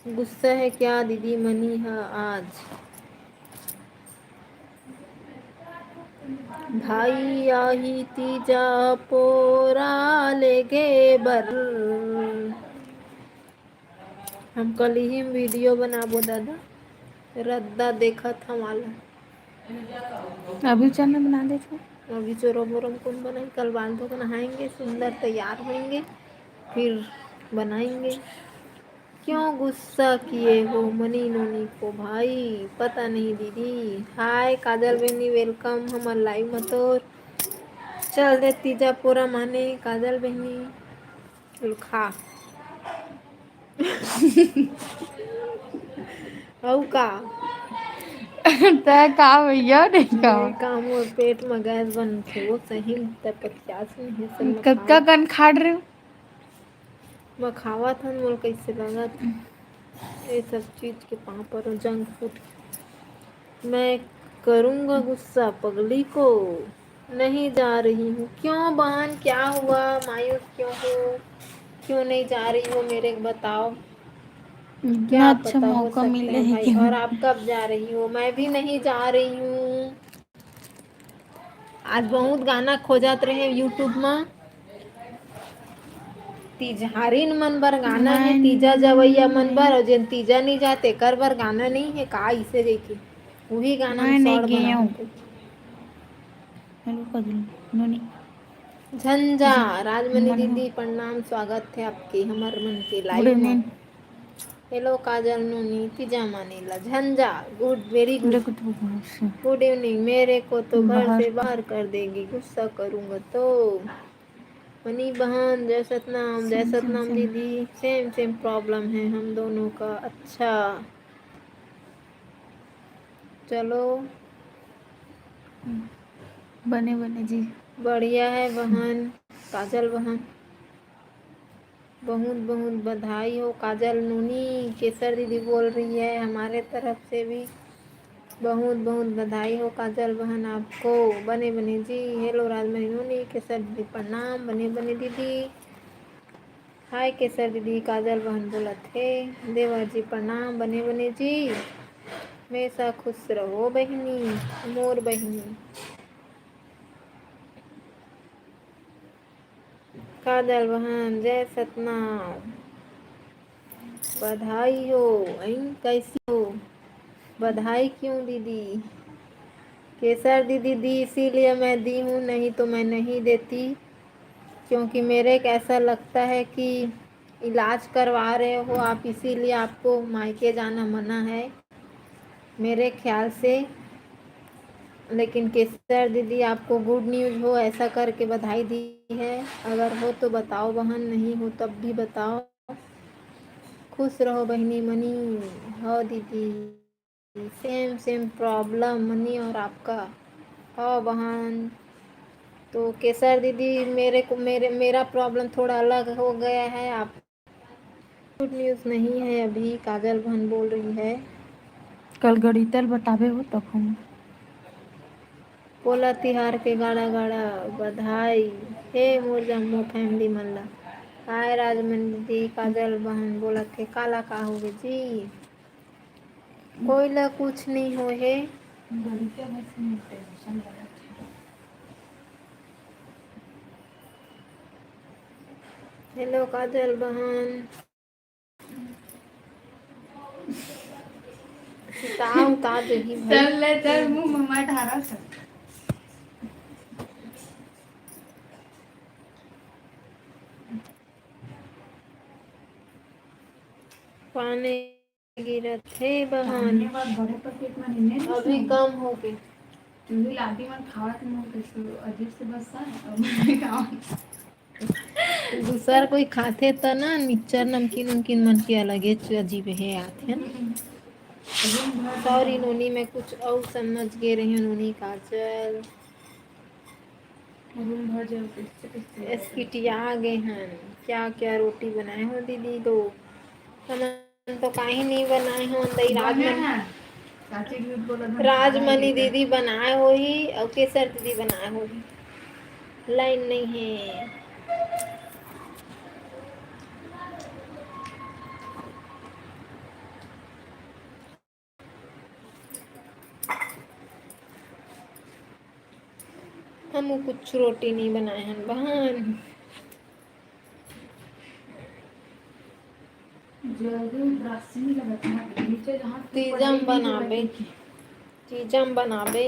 गुस्सा है क्या दीदी मनी है आज? भाई आही तीजा पोरा ले गे बर। हम कल ही वीडियो बनाबो दादा, रद्दा देखा था माला। अभी चना बना दे थे। अभी चोरम वोरम कौन बनाए? कल बाल धो कर नहाएंगे, सुंदर तैयार होंगे, फिर बनाएंगे। क्यों गुस्सा किए हो मनी नोनी को भाई? पता नहीं दीदी। हाय काजल बहनी, वेलकम हमार लाइव में। तो चल दे तीजा पूरा माने काजल बहनी खा। औ का तय का भैया नहीं का नहीं काम और पेट में गैस बन थे वो सही तब 50 में है सब कक्का कन खाड़ रहे हो। मखावा था मोल कैसे लगा था ये सब चीज के पापड़ और जंक फूड। मैं करूँगा गुस्सा पगली को, नहीं जा रही हूँ। क्यों बहन, क्या हुआ? मायूस क्यों हो? क्यों नहीं जा रही हो मेरे को बताओ। इतना क्या अच्छा पता हो मौका सकता मिले है है भाई। कि और आप कब जा रही हो? मैं भी नहीं जा रही हूँ। आज बहुत गाना खोजत रहे यूट्यूब में। तिजहारीन मन बर गाना है, तीजा जवैया मन बर, और जिन तीजा नहीं जाते कर बर गाना नहीं है का? इसे देखी वही गाना में मैं नहीं सौड़ गई बना हूँ। देते। हेलो कजल नोनी झंझा जी राजमणि मन हो। दीदी प्रणाम, स्वागत है आपके हमार मन के गुड लाइव में। इवनिंग। हेलो काजल नोनी तीजा मानेला झंझा, गुड वेरी गुड। देखो तो बहुत से गुड इवनिंग। मेरे को तो घर बाहर से बाहर कर देगी गुस्सा करूँगा तो। मनी बहन जय सतनाम, जय सेम सेम सतनाम सेम दीदी। सेम सेम प्रॉब्लम है हम दोनों का। अच्छा चलो बने बने जी। बढ़िया है बहन काजल बहन। बहुत बहुत बधाई हो काजल नूनी। केसर दीदी बोल रही है हमारे तरफ से भी बहुत बहुत बधाई हो काजल बहन आपको। बने बने जी। हेलो राजमणि नूनी, केसर दीदी प्रणाम। बने बने दीदी हाय केसर दीदी, काजल बहन बोला थे। देवर जी प्रणाम। बने बने जी हमेशा खुश रहो बहनी, मोर बहनी। काजल बहन जय सतनाम, बधाई हो। कैसी हो? बधाई क्यों दीदी? केसर दीदी दी इसीलिए मैं दी हूँ, नहीं तो मैं नहीं देती। क्योंकि मेरे को ऐसा लगता है कि इलाज करवा रहे हो आप, इसीलिए आपको मायके जाना मना है मेरे ख्याल से। लेकिन केसर दीदी आपको गुड न्यूज़ हो ऐसा करके बधाई दी है। अगर हो तो बताओ बहन, नहीं हो तब भी बताओ। खुश रहो बहनी मनी। हो दीदी सेम सेम प्रॉब्लम मनी और आपका। हो बहन तो केसर दीदी मेरा प्रॉब्लम थोड़ा अलग हो गया है। आप गुड न्यूज़ नहीं है अभी, काजल बहन बोल रही है। कल गणितल बताबे हो तब हम पोला तिहार के गाड़ा गाड़ा बधाई हे मोर जम्मो फैमिली मन ला। हाय राजमन दीदी, काजल बहन बोला थे काला का होगे जी? कोई ला कुछ नहीं हो है। हेलो काजल बहन, ताव ता जही भाई। चल ले चल मुंह में मत हारा सब। पानी गिरत थे बहन। धन्यवाद बड़े पैकेट में नहीं अभी कम हो गई। तुझे लादी में खावा के मुंह कैसे अजीब से बसा अब मैं खावा दूसर कोई खाते त ना मिक्सचर नमकीन उमकीन मन के अलगे अजीब है आथे न। रूम भर सॉरी नोनी, मैं कुछ और समझ गे रही हूँ नोनी काजल। रूम भर जाओ कैसे कैसे एसकिटिया गए हैं। क्या क्या रोटी बनाए हो दीदी दो? हमन तो काहे नहीं बनाए हो दई राजमन चाची झूठ बोला राजमनी दीदी बनाए होही और केसर दीदी बनाए होही। लाइन नहीं है। हम कुछ रोटी नहीं बनाए हैं बहन। जल्दी ब्रश नहीं लगता है नीचे जहाँ तीजम बनाबे चीजम बनाबे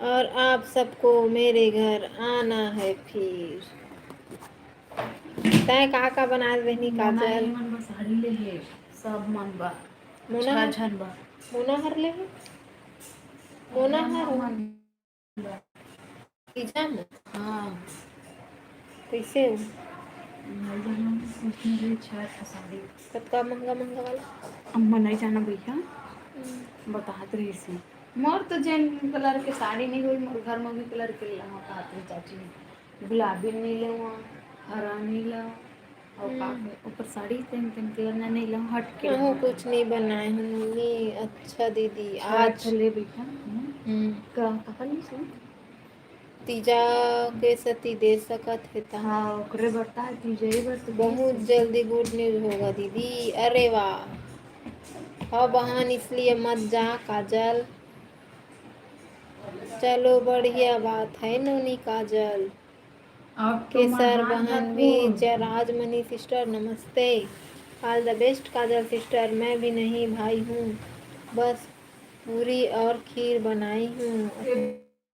और आप सबको मेरे घर आना है फिर। तय का बनाए रहनी काजल? मन बस साड़ी ले है सब मन बा मोना छन बा मोना हर ले मोना हर तीजम। हाँ कैसे हो? नहीं जाना उसने लिए छह साड़ी कतका महंगा महंगा वाला? अम्मा नहीं जाना भैया बताते रही सी मोर तो जैन कलर के साड़ी नहीं हुई मोर घर में भी कलर के लिया कहते चाची ने गुलाबी नहीं ले हरा नहीं ला और ऊपर साड़ी तेन तेन कलर ना नहीं ला हट के कहूँ कुछ नहीं बनाए हैं मम्मी। अच्छा दीदी आज ले भैया का पता नहीं सुन तीजा के सती दे सकत है ता। हाँ ओकरे बता है तुझे ही बता बहुत जल्दी गुड न्यूज होगा दीदी। अरे वाह। हाँ बहन इसलिए मत जा काजल। चलो बढ़िया बात है नोनी काजल। अब तो केसर बहन भी राजमनी सिस्टर नमस्ते। All the best Kajal sister. मैं भी नहीं भाई हूँ, बस पूरी और खीर बनाई हूँ।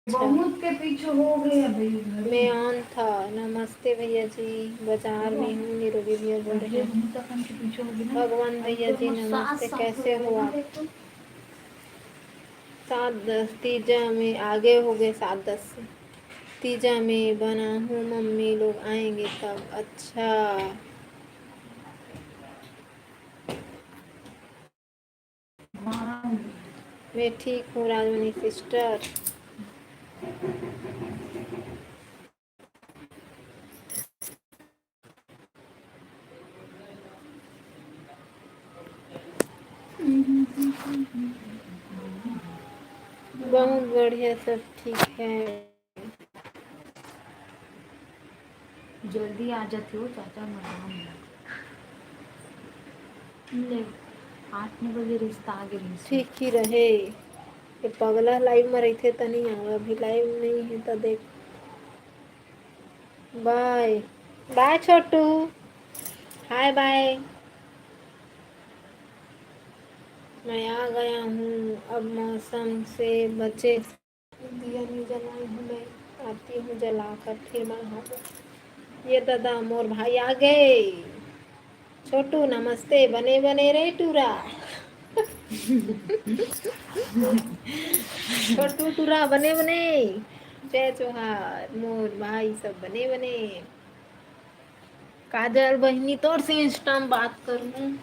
बहुत के पीछे हो गए अभी मैं ऑन था। नमस्ते भैया जी, बाजार में हूँ। निरोगी भैया बोल रहे हैं। भगवान भैया जी नमस्ते, कैसे हो आप? 7-10 तीजा में आगे हो गए 7-10 से। तीजा में बना हूँ, मम्मी लोग आएंगे तब। अच्छा मैं ठीक हूँ राजमनी सिस्टर। बहुत बढ़िया सब ठीक है। जल्दी आ जाते हो चाचा मनाम ले 8-9 बजे रिश्ता आ गई ठीक ही रहे। ये पगला लाइव में रहते तो नहीं आवे, अभी लाइव नहीं है तो देख। बाय बाय छोटू, हाय बाय। मैं आ गया हूँ, अब मौसम से बचे। दिया नहीं जलाई हूँ, मैं आती हूँ जलाकर फिर मैं ये दादा मोर भाई आ गए। छोटू नमस्ते, बने बने रे टूरा। छोटू टूरा बने बने। जय जोहार मोर भाई सब बने बने। काजल बहनी तोर से इंस्टा में बात करूँ।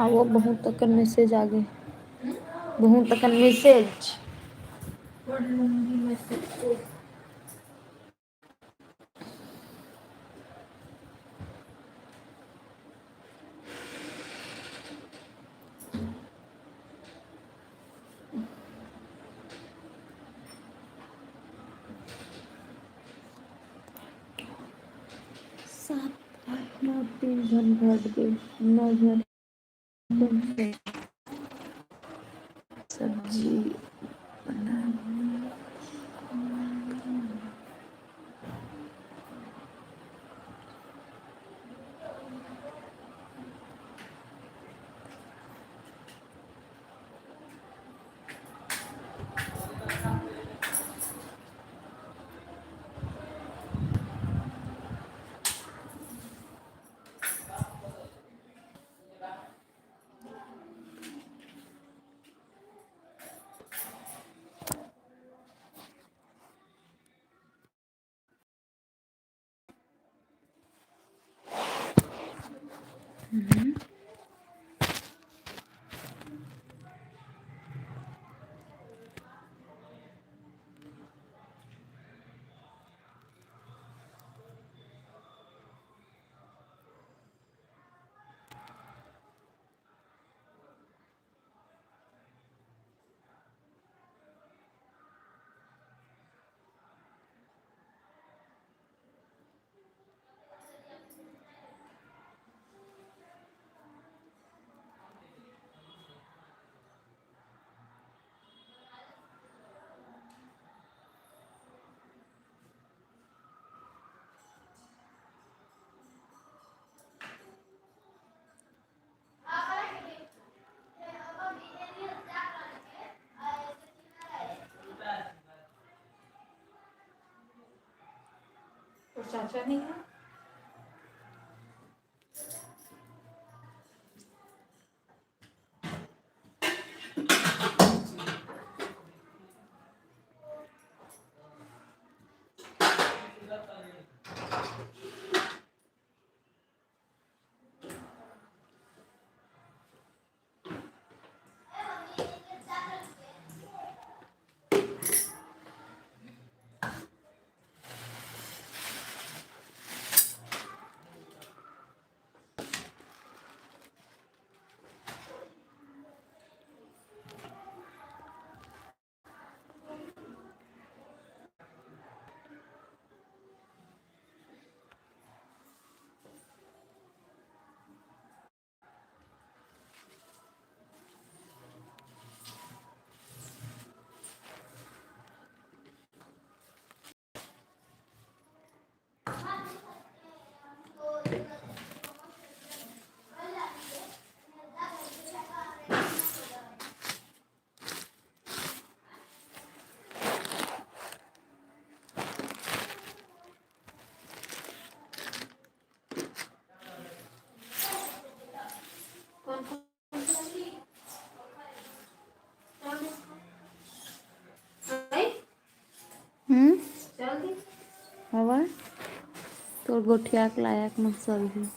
आओ बहुत तक मैसेज आ गए, बहुत तक मैसेज। पढ़ लूंगी मैसेज को। सात आठ नौ 3 घट गए, 9 सब्जी बना। और चाचा नहीं है? हवा तो गोठिया के लायक मत सब्जी।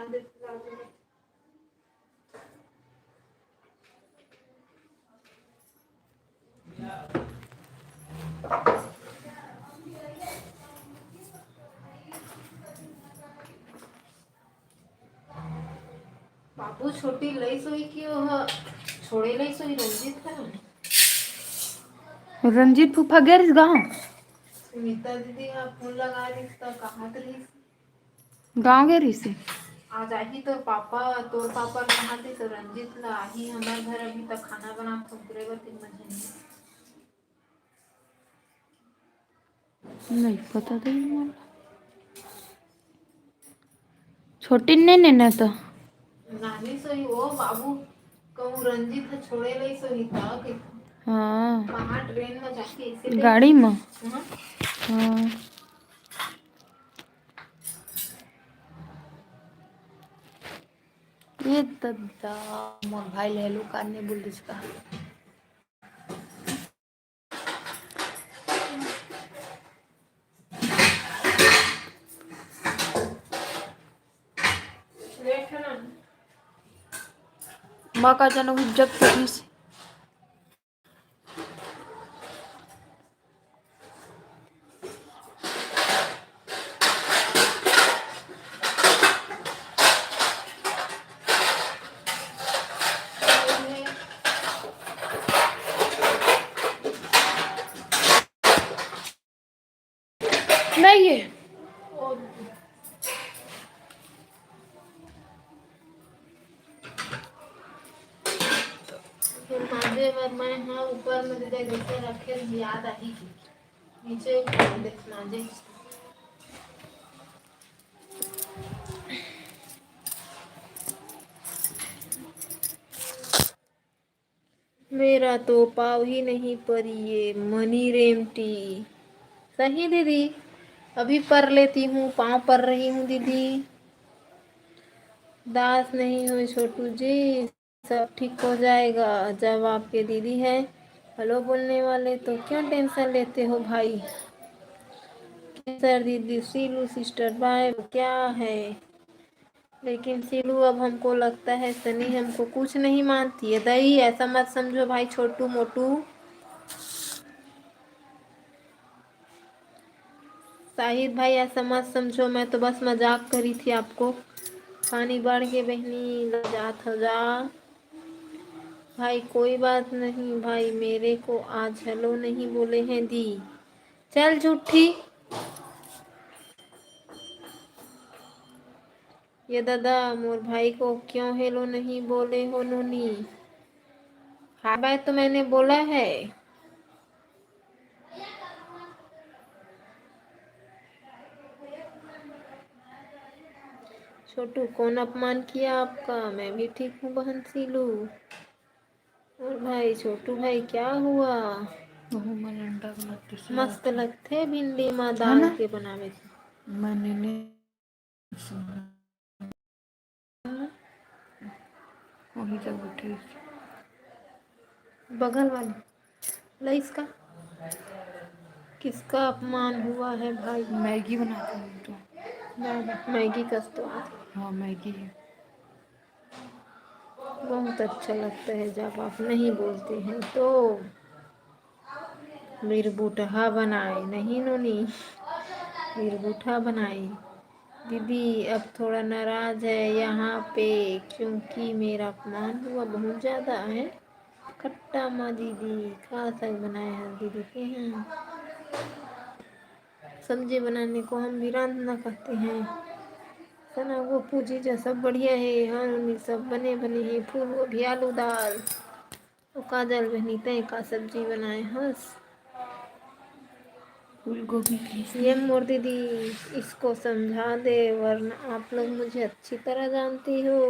बाबू छोटी लई सोई क्यों ह छोड़े लई सोई रंजित का रंजीत फूफा गेरिस गाँव सुनीता दीदी का फोन लगा रही तो कहाँ रही गाँव गेरिस आज आही तो पापा तोर पापा कहाँ थे तो रंजित ला आही हमारे घर अभी तक खाना बना फुकरे बर 3 बजे नहीं पता तो मला छोटी नहीं ना तो नानी सोई ओ बाबू कहूँ रंजित है छोड़े लई सोई था कि हाँ कहाँ ट्रेन में जाके इसीलिए गाड़ी में हाँ हाँ ये दादा मोर भाई हेलो करने बोल इसका लेट है ना माँ का जन्म जब तक नहीं है फिर माजे बार मैं हाँ ऊपर में दे जैसे रखे याद आई थी नीचे देख माजे मेरा तो पाव ही नहीं परी ये मनी रेमटी सही दीदी अभी पर लेती हूँ पाँव पर रही हूँ दीदी दास नहीं हो छोटू जी सब ठीक हो जाएगा जब आपके दीदी है हेलो बोलने वाले तो क्यों टेंशन लेते हो भाई सर दीदी सीलू सिस्टर बाय क्या है लेकिन सीलू अब हमको लगता है सनी हमको कुछ नहीं मानती है दही ऐसा मत समझो भाई छोटू मोटू शाहिद भाई ऐसा मत समझो मैं तो बस मजाक करी थी आपको पानी बढ़ के बहनी लजात हो जा भाई कोई बात नहीं भाई मेरे को आज हेलो नहीं बोले हैं दी चल झूठी ये दादा मोर भाई को क्यों हेलो नहीं बोले हो नूनी हाँ भाई तो मैंने बोला है छोटू कौन अपमान किया आपका मैं भी ठीक हूँ बहन सीलू और भाई छोटू भाई क्या हुआ मस्त लगते भिंडी में दाल के बनावे थे मैंने वही जब बैठे बगल वाले लईस का किसका अपमान हुआ है भाई मैगी बनाती हूँ तो मैगी का तो हाँ मैगी बहुत अच्छा लगता है जब आप नहीं बोलते हैं तो मिर्बूठा बनाए नहीं नोनी मिर्बूठा बनाए दीदी अब थोड़ा नाराज है यहाँ पे क्योंकि मेरा अपमान हुआ बहुत ज़्यादा है खट्टा माँ दीदी खा साग बनाए हैं दीदी के यहाँ सब्जी बनाने को हम भी रांधना कहते हैं सना वो पूजी जो सब बढ़िया है हाँ नोनी सब बने बने हैं फूल गोभी आलू दाल तो काजल बहनी तय का सब्जी बनाए हंस फूल गोभी ये मोर दीदी इसको समझा दे वरना आप लोग मुझे अच्छी तरह जानती हो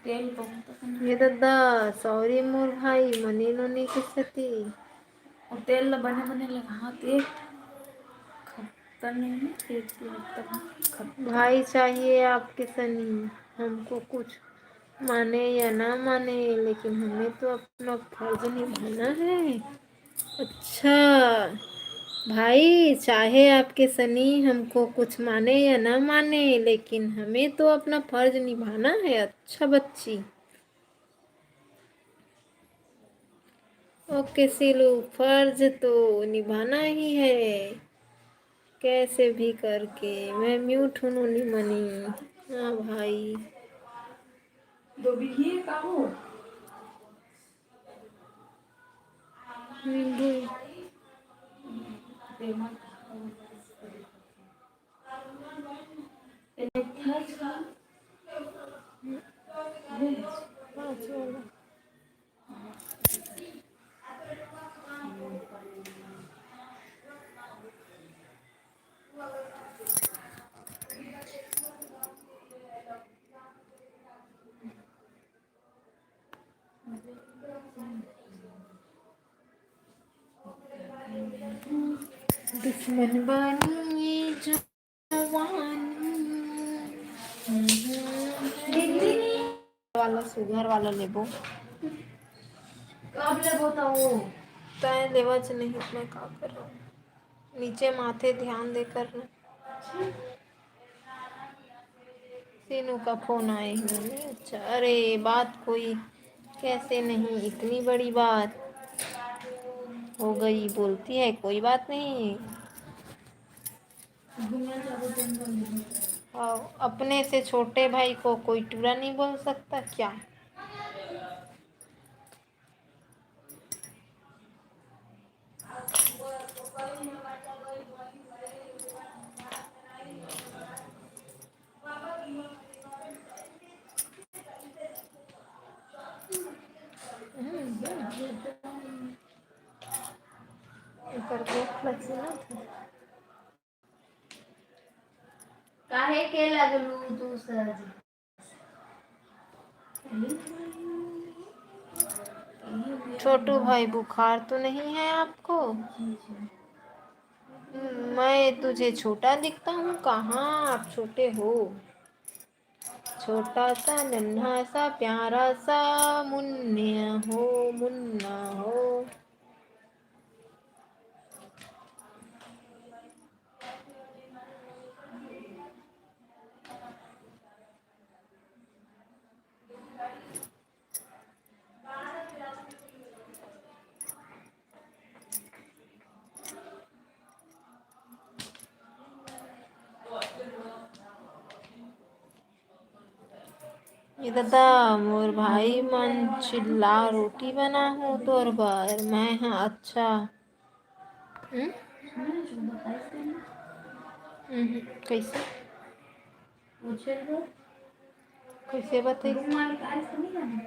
तेल बहुत ये दादा सॉरी मोर भाई मनी नोनी किसती और तेल बने बने लगा हाँ तेल खत्ता नहीं है तेल तब खत्ता भाई चाहिए आपके सनी हमको कुछ माने या ना माने लेकिन हमें तो अपना फर्ज निभाना है अच्छा भाई चाहे आपके सनी हमको कुछ माने या ना माने, लेकिन हमें तो अपना फर्ज निभाना है। अच्छा बच्ची। ओके सिलू, फर्ज तो निभाना ही है कैसे भी करके। मैं म्यूट हूँ नी मनी। हाँ भाई। दो भी का हो नींबू। पाँच वाला। दुश्मन बनी जवानी। वाला सुगर वाला लेबो कब ले बताओ तय लेवच नहीं। मैं का कर रहा हूँ, नीचे माथे ध्यान देकर ना। सीनू का फोन आए ही नहीं। अच्छा, अरे बात कोई कैसे नहीं, इतनी बड़ी बात हो गई, बोलती है कोई बात नहीं। अपने से छोटे भाई को कोई टूरा नहीं बोल सकता क्या? ऊपर भूख लगी ना था। काहे के लगलू दूसर छोटू भाई बुखार तो नहीं है आपको? मैं तुझे छोटा दिखता हूँ? कहाँ आप छोटे हो। छोटा सा नन्हा सा प्यारा सा मुन्ना हो, मुन्ना हो। ये दादा मोर भाई मन चिल्ला रोटी बना हूँ तोर बर। मैं हाँ अच्छा। कैसे कैसे बताइए? मालिक आज तो नहीं जाना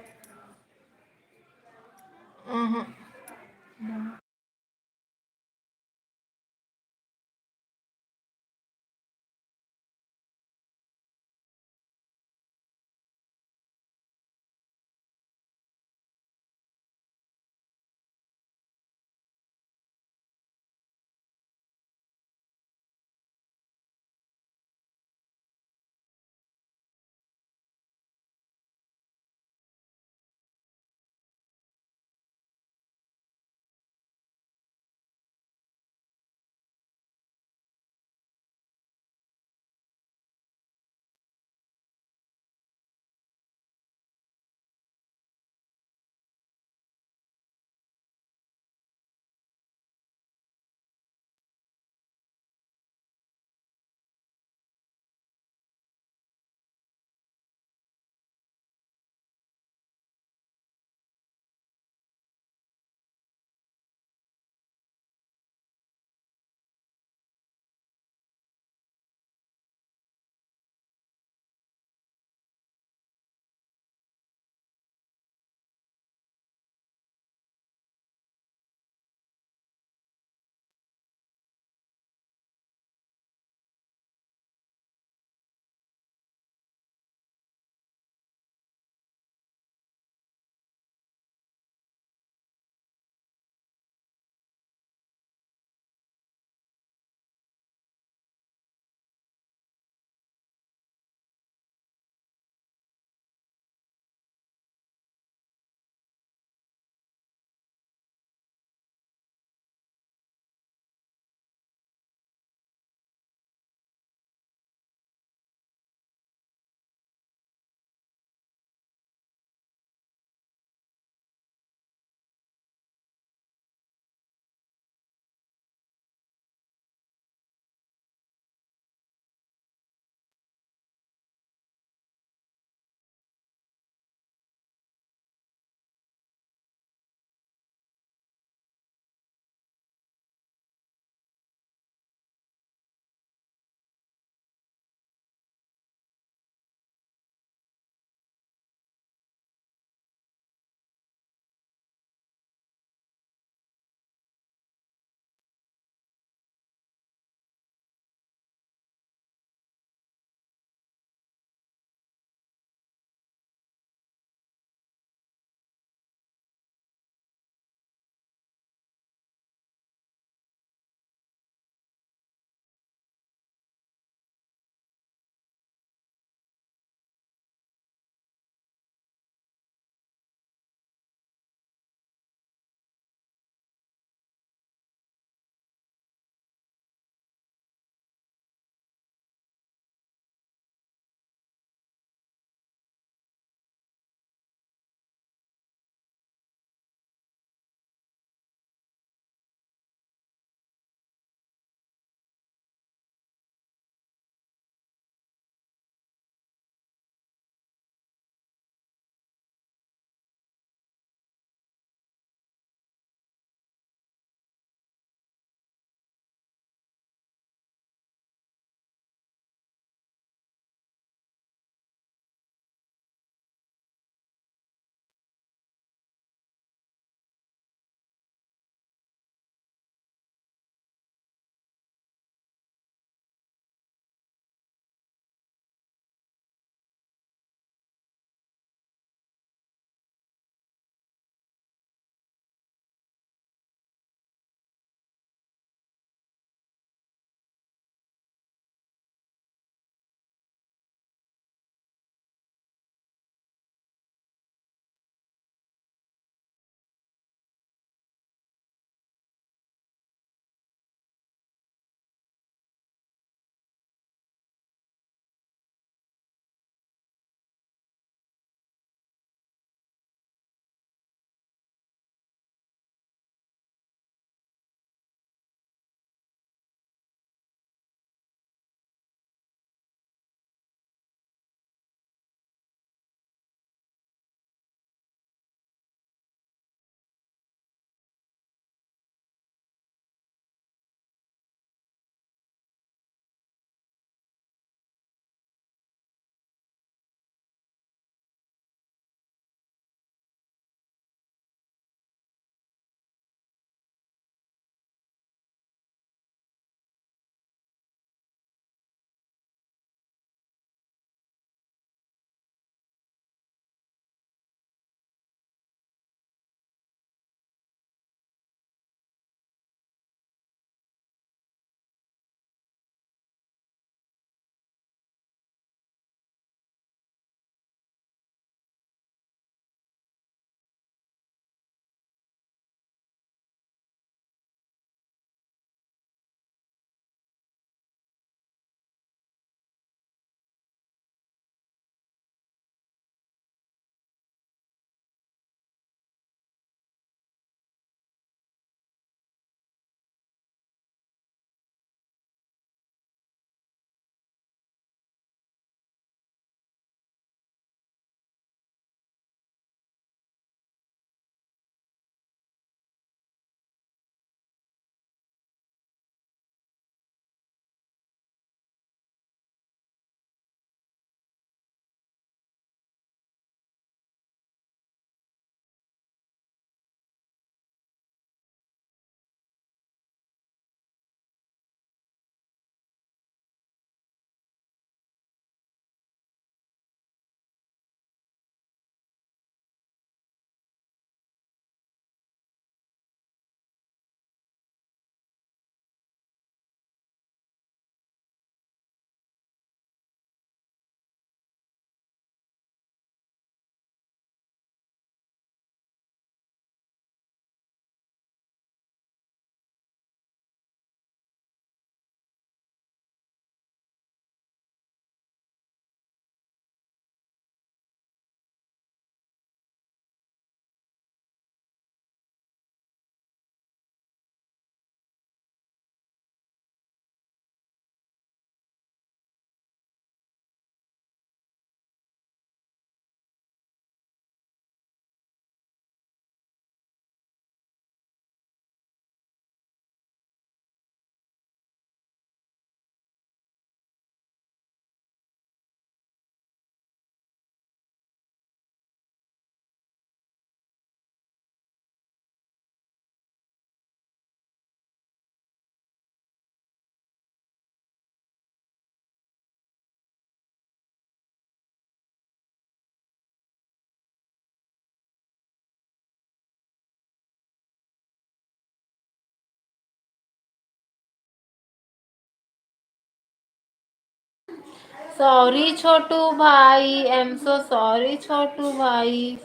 सॉरी छोटू भाई, आई एम सो सॉरी छोटू भाई।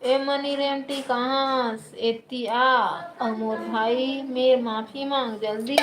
ए मनी रेमटी कहाँ एती आ अमोर भाई, मेरे माफी मांग जल्दी।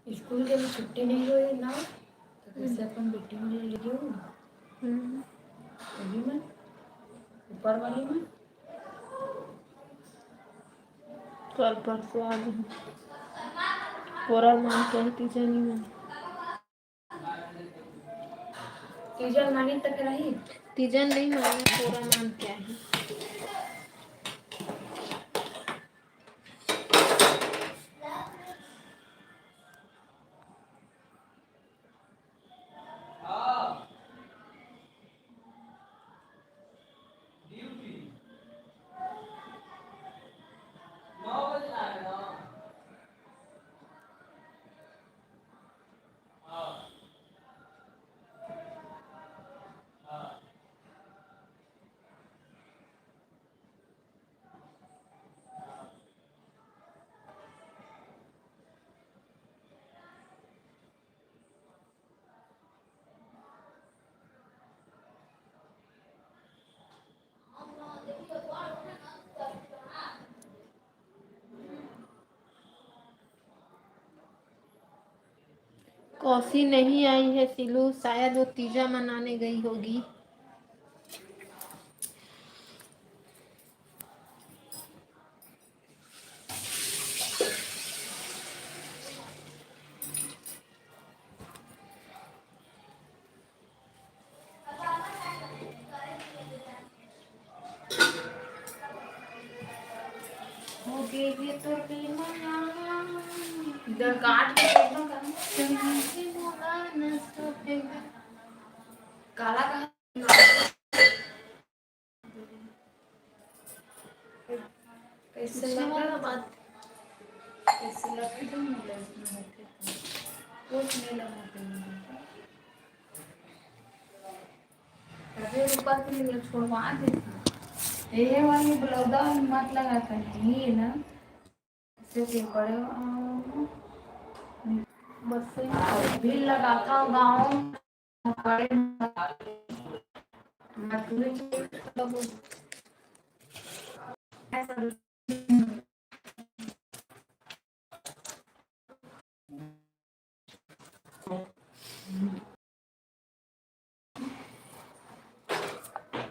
स्कूल के भी छुट्टी नहीं हुई ना, तो कैसे अपन बेटी में ले लीजिए अभी में ऊपर वाली में कल परसों आ गई पूरा मान के तीजे नहीं में तीजन मानी तक रही। तीजन नहीं माने पूरा मान के आई। कौसी नहीं आई है सिलू, शायद वो तीजा मनाने गई होगी। इधर काट के एकदम काला कहाँ कैसे लगा बात कैसे लगा तो नहीं लगा कुछ नहीं लगा अरे ऊपर के लिए छोड़वा देती ये वाली ब्लाउजा मत लगा कर ये ना से के बड़े बस भी लगाता गाँव बड़े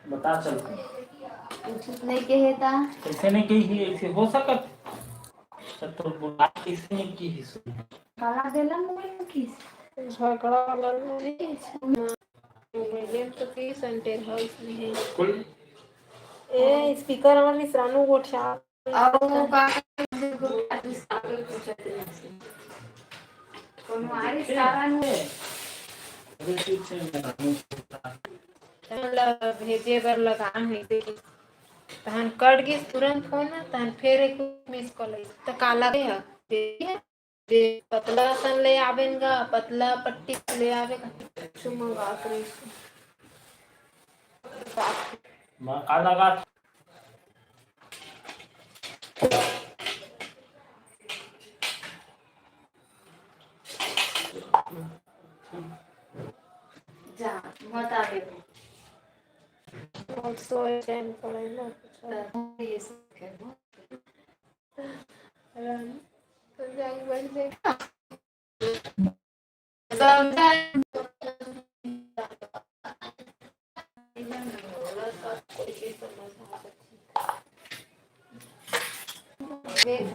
बता चल नहीं कहे था ऐसे नहीं कही ऐसे हो सकत तो बुला किसने की हिस्सों काला देला मोबाइल किस झगड़ा वाला नहीं प्रेजेंट तो पीस एंटर हाउस में है कुल ए स्पीकर और मिश्रानु गोठा और वो का कोनो आरी सारा नु भेजे बर लगा है तहन कट गई तुरंत फोन तहन फिर एक मिस कॉल तो काला है जे पतला सन ले आवेगा पतला पट्टी ले आवेगा तो मंगा कर मां काला का जा बता दे ऑल्सो अटेंड करेगा ये सब करबो तो जाऊं बैठ दे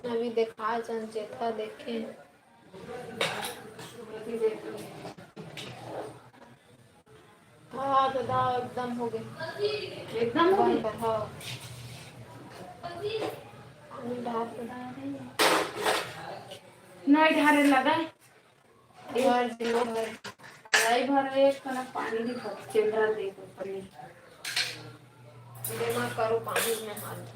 अभी देखा चंचेता देखे हाँ दादा एकदम हो गए एकदम हो गई हाँ पानी डाल के नहीं ढारे लगा भर दियो भर लड़ाई भर एक कना पानी भी चेहरा देखो पड़ी जमा करो पानी में हाथ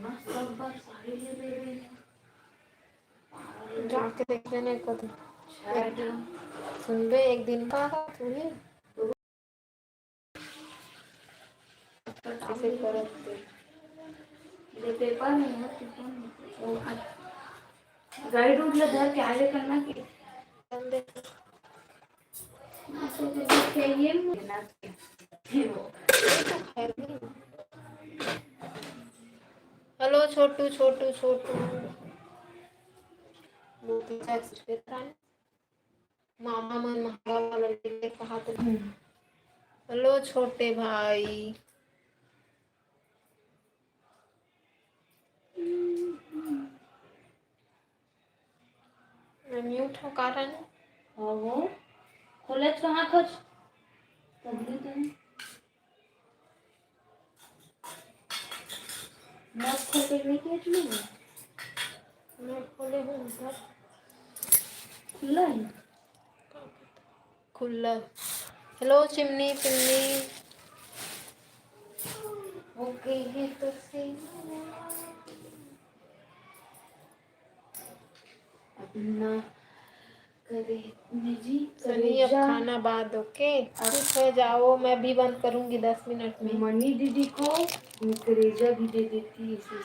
ना सब बार साड़ी ले ले रही है जाके देख लेने को तो सुन बे एक दिन का तुम्हें ऐसे करते ये पेपर नहीं है पेपर गाइड रूट ले धर के आगे करना कि बंदे चाहिए ना खैर नहीं हेलो छोटू छोटू छोटू मोती चैक्स पेट्रान मामा मन महंगा वाला लेके कहा तो हेलो छोटे भाई मैं म्यूट हूँ कारण और वो कॉलेज कहाँ खोज तभी तो मत खोल के नहीं किया तुमने मैं खोले हूँ उधर खुला है खुला हेलो चिमनी चिमनी ओके है तो सही अपना करे जी सनी अब खाना बाद ओके चुप हो जाओ मैं भी बंद करूंगी 10 मिनट में मनी दीदी को करेजा भी दे देती इसे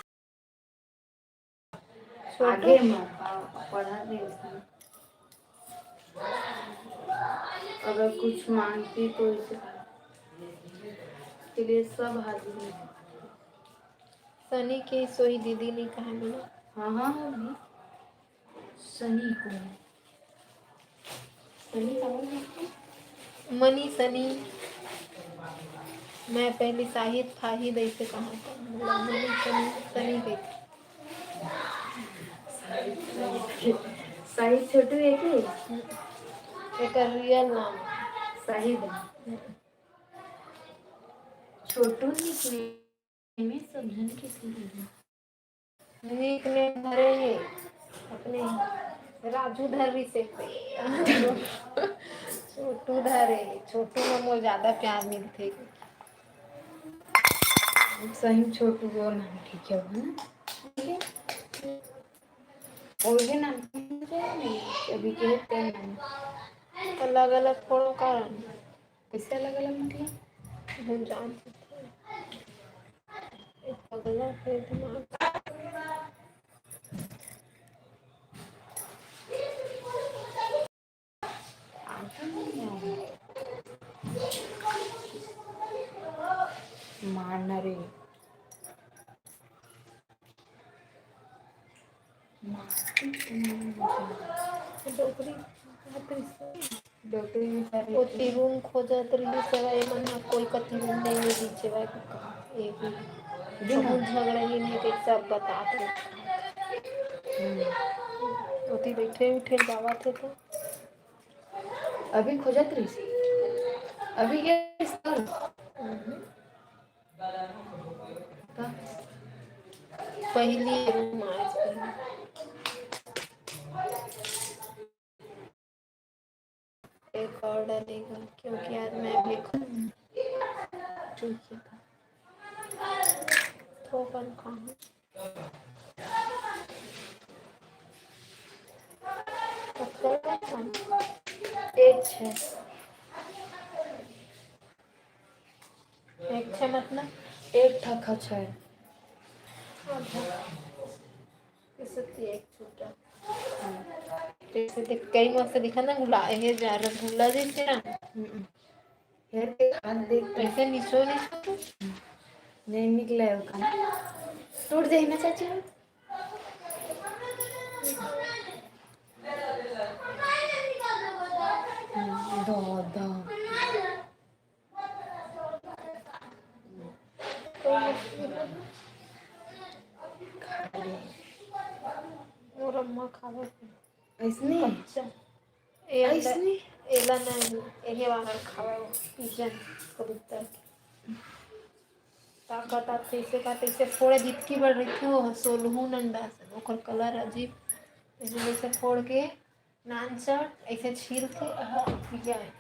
आगे पढ़ा दे उसने अगर कुछ मांगती तो इसे के लिए सब हाजिर है सनी की सोई दीदी ने कहा मिला हाँ हाँ होगी सनी को सनी का बोल सकते मनी सनी मैं पहले साहिद फाहिद ऐसे कहा था बोला मनी सनी सनी गई साहिद छोटू है के एक रियल नाम साहिद छोटू निकने में समझन किसी नीक ने धरे हैं अपने राजू धरी से छोटू धरे छोटू में मोर ज्यादा प्यार मिलते सही छोटू वो नाम ठीक है वो ना और भी नाम नहीं अभी के तेरे नाम अलग अलग थोड़ा कारण कैसे अलग अलग मतलब हम जान सकते हैं एक पगला है दिमाग मारना रे डोगरी डॉक्टरी में सारे ओती रूम खोजत रही सेवा मन कोई कति रूम नहीं मिली सेवा एक बहुत झगड़ा ही नहीं के सब बतात ओती बैठे उठे बाबा थे तो अभी खोजत रही अभी ये साल पहली रूम आए एक और डालेगा क्योंकि आज मैं देखूँ ठीक है तो कल कहाँ एक छः मतलब एक ठक है एक छूटा जैसे देख कई मस्त दिखा ना गुला ये जा रहा गुला जैसे ना हेयर के खान देख ऐसे निचो नहीं निकला है वो खान टूट जाए ना चाची दो दो और अम्मा खावा ऐसने अच्छा ऐसने एला नहीं एहे वाला खावा पिजन कबूतर ताकत आते इसे का इसे फोड़ जितकी बढ़ रही थी वो सोलहूं अंडा से ओकर कलर अजीब ऐसे जैसे फोड़ के नान चाट ऐसे छील के पिज्जा है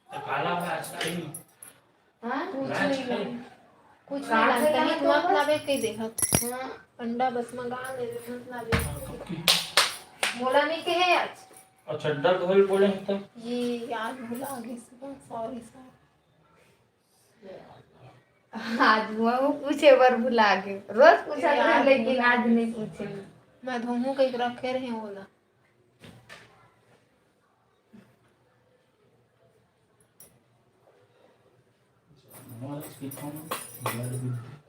काला है अच्छा नहीं हाँ कुछ नहीं लगता है मत लावे के देखत हाँ अंडा बस मंगा ले मत लावे बोला नहीं के है आज अच्छा दर्द होल बोले हैं तो ये याद भुला गई सॉरी सर आज वो पूछे बार भुला गए रोज पूछा था लेकिन आज नहीं पूछे मैं धोमू कहीं रखे रहे बोला हमारे स्पीकर में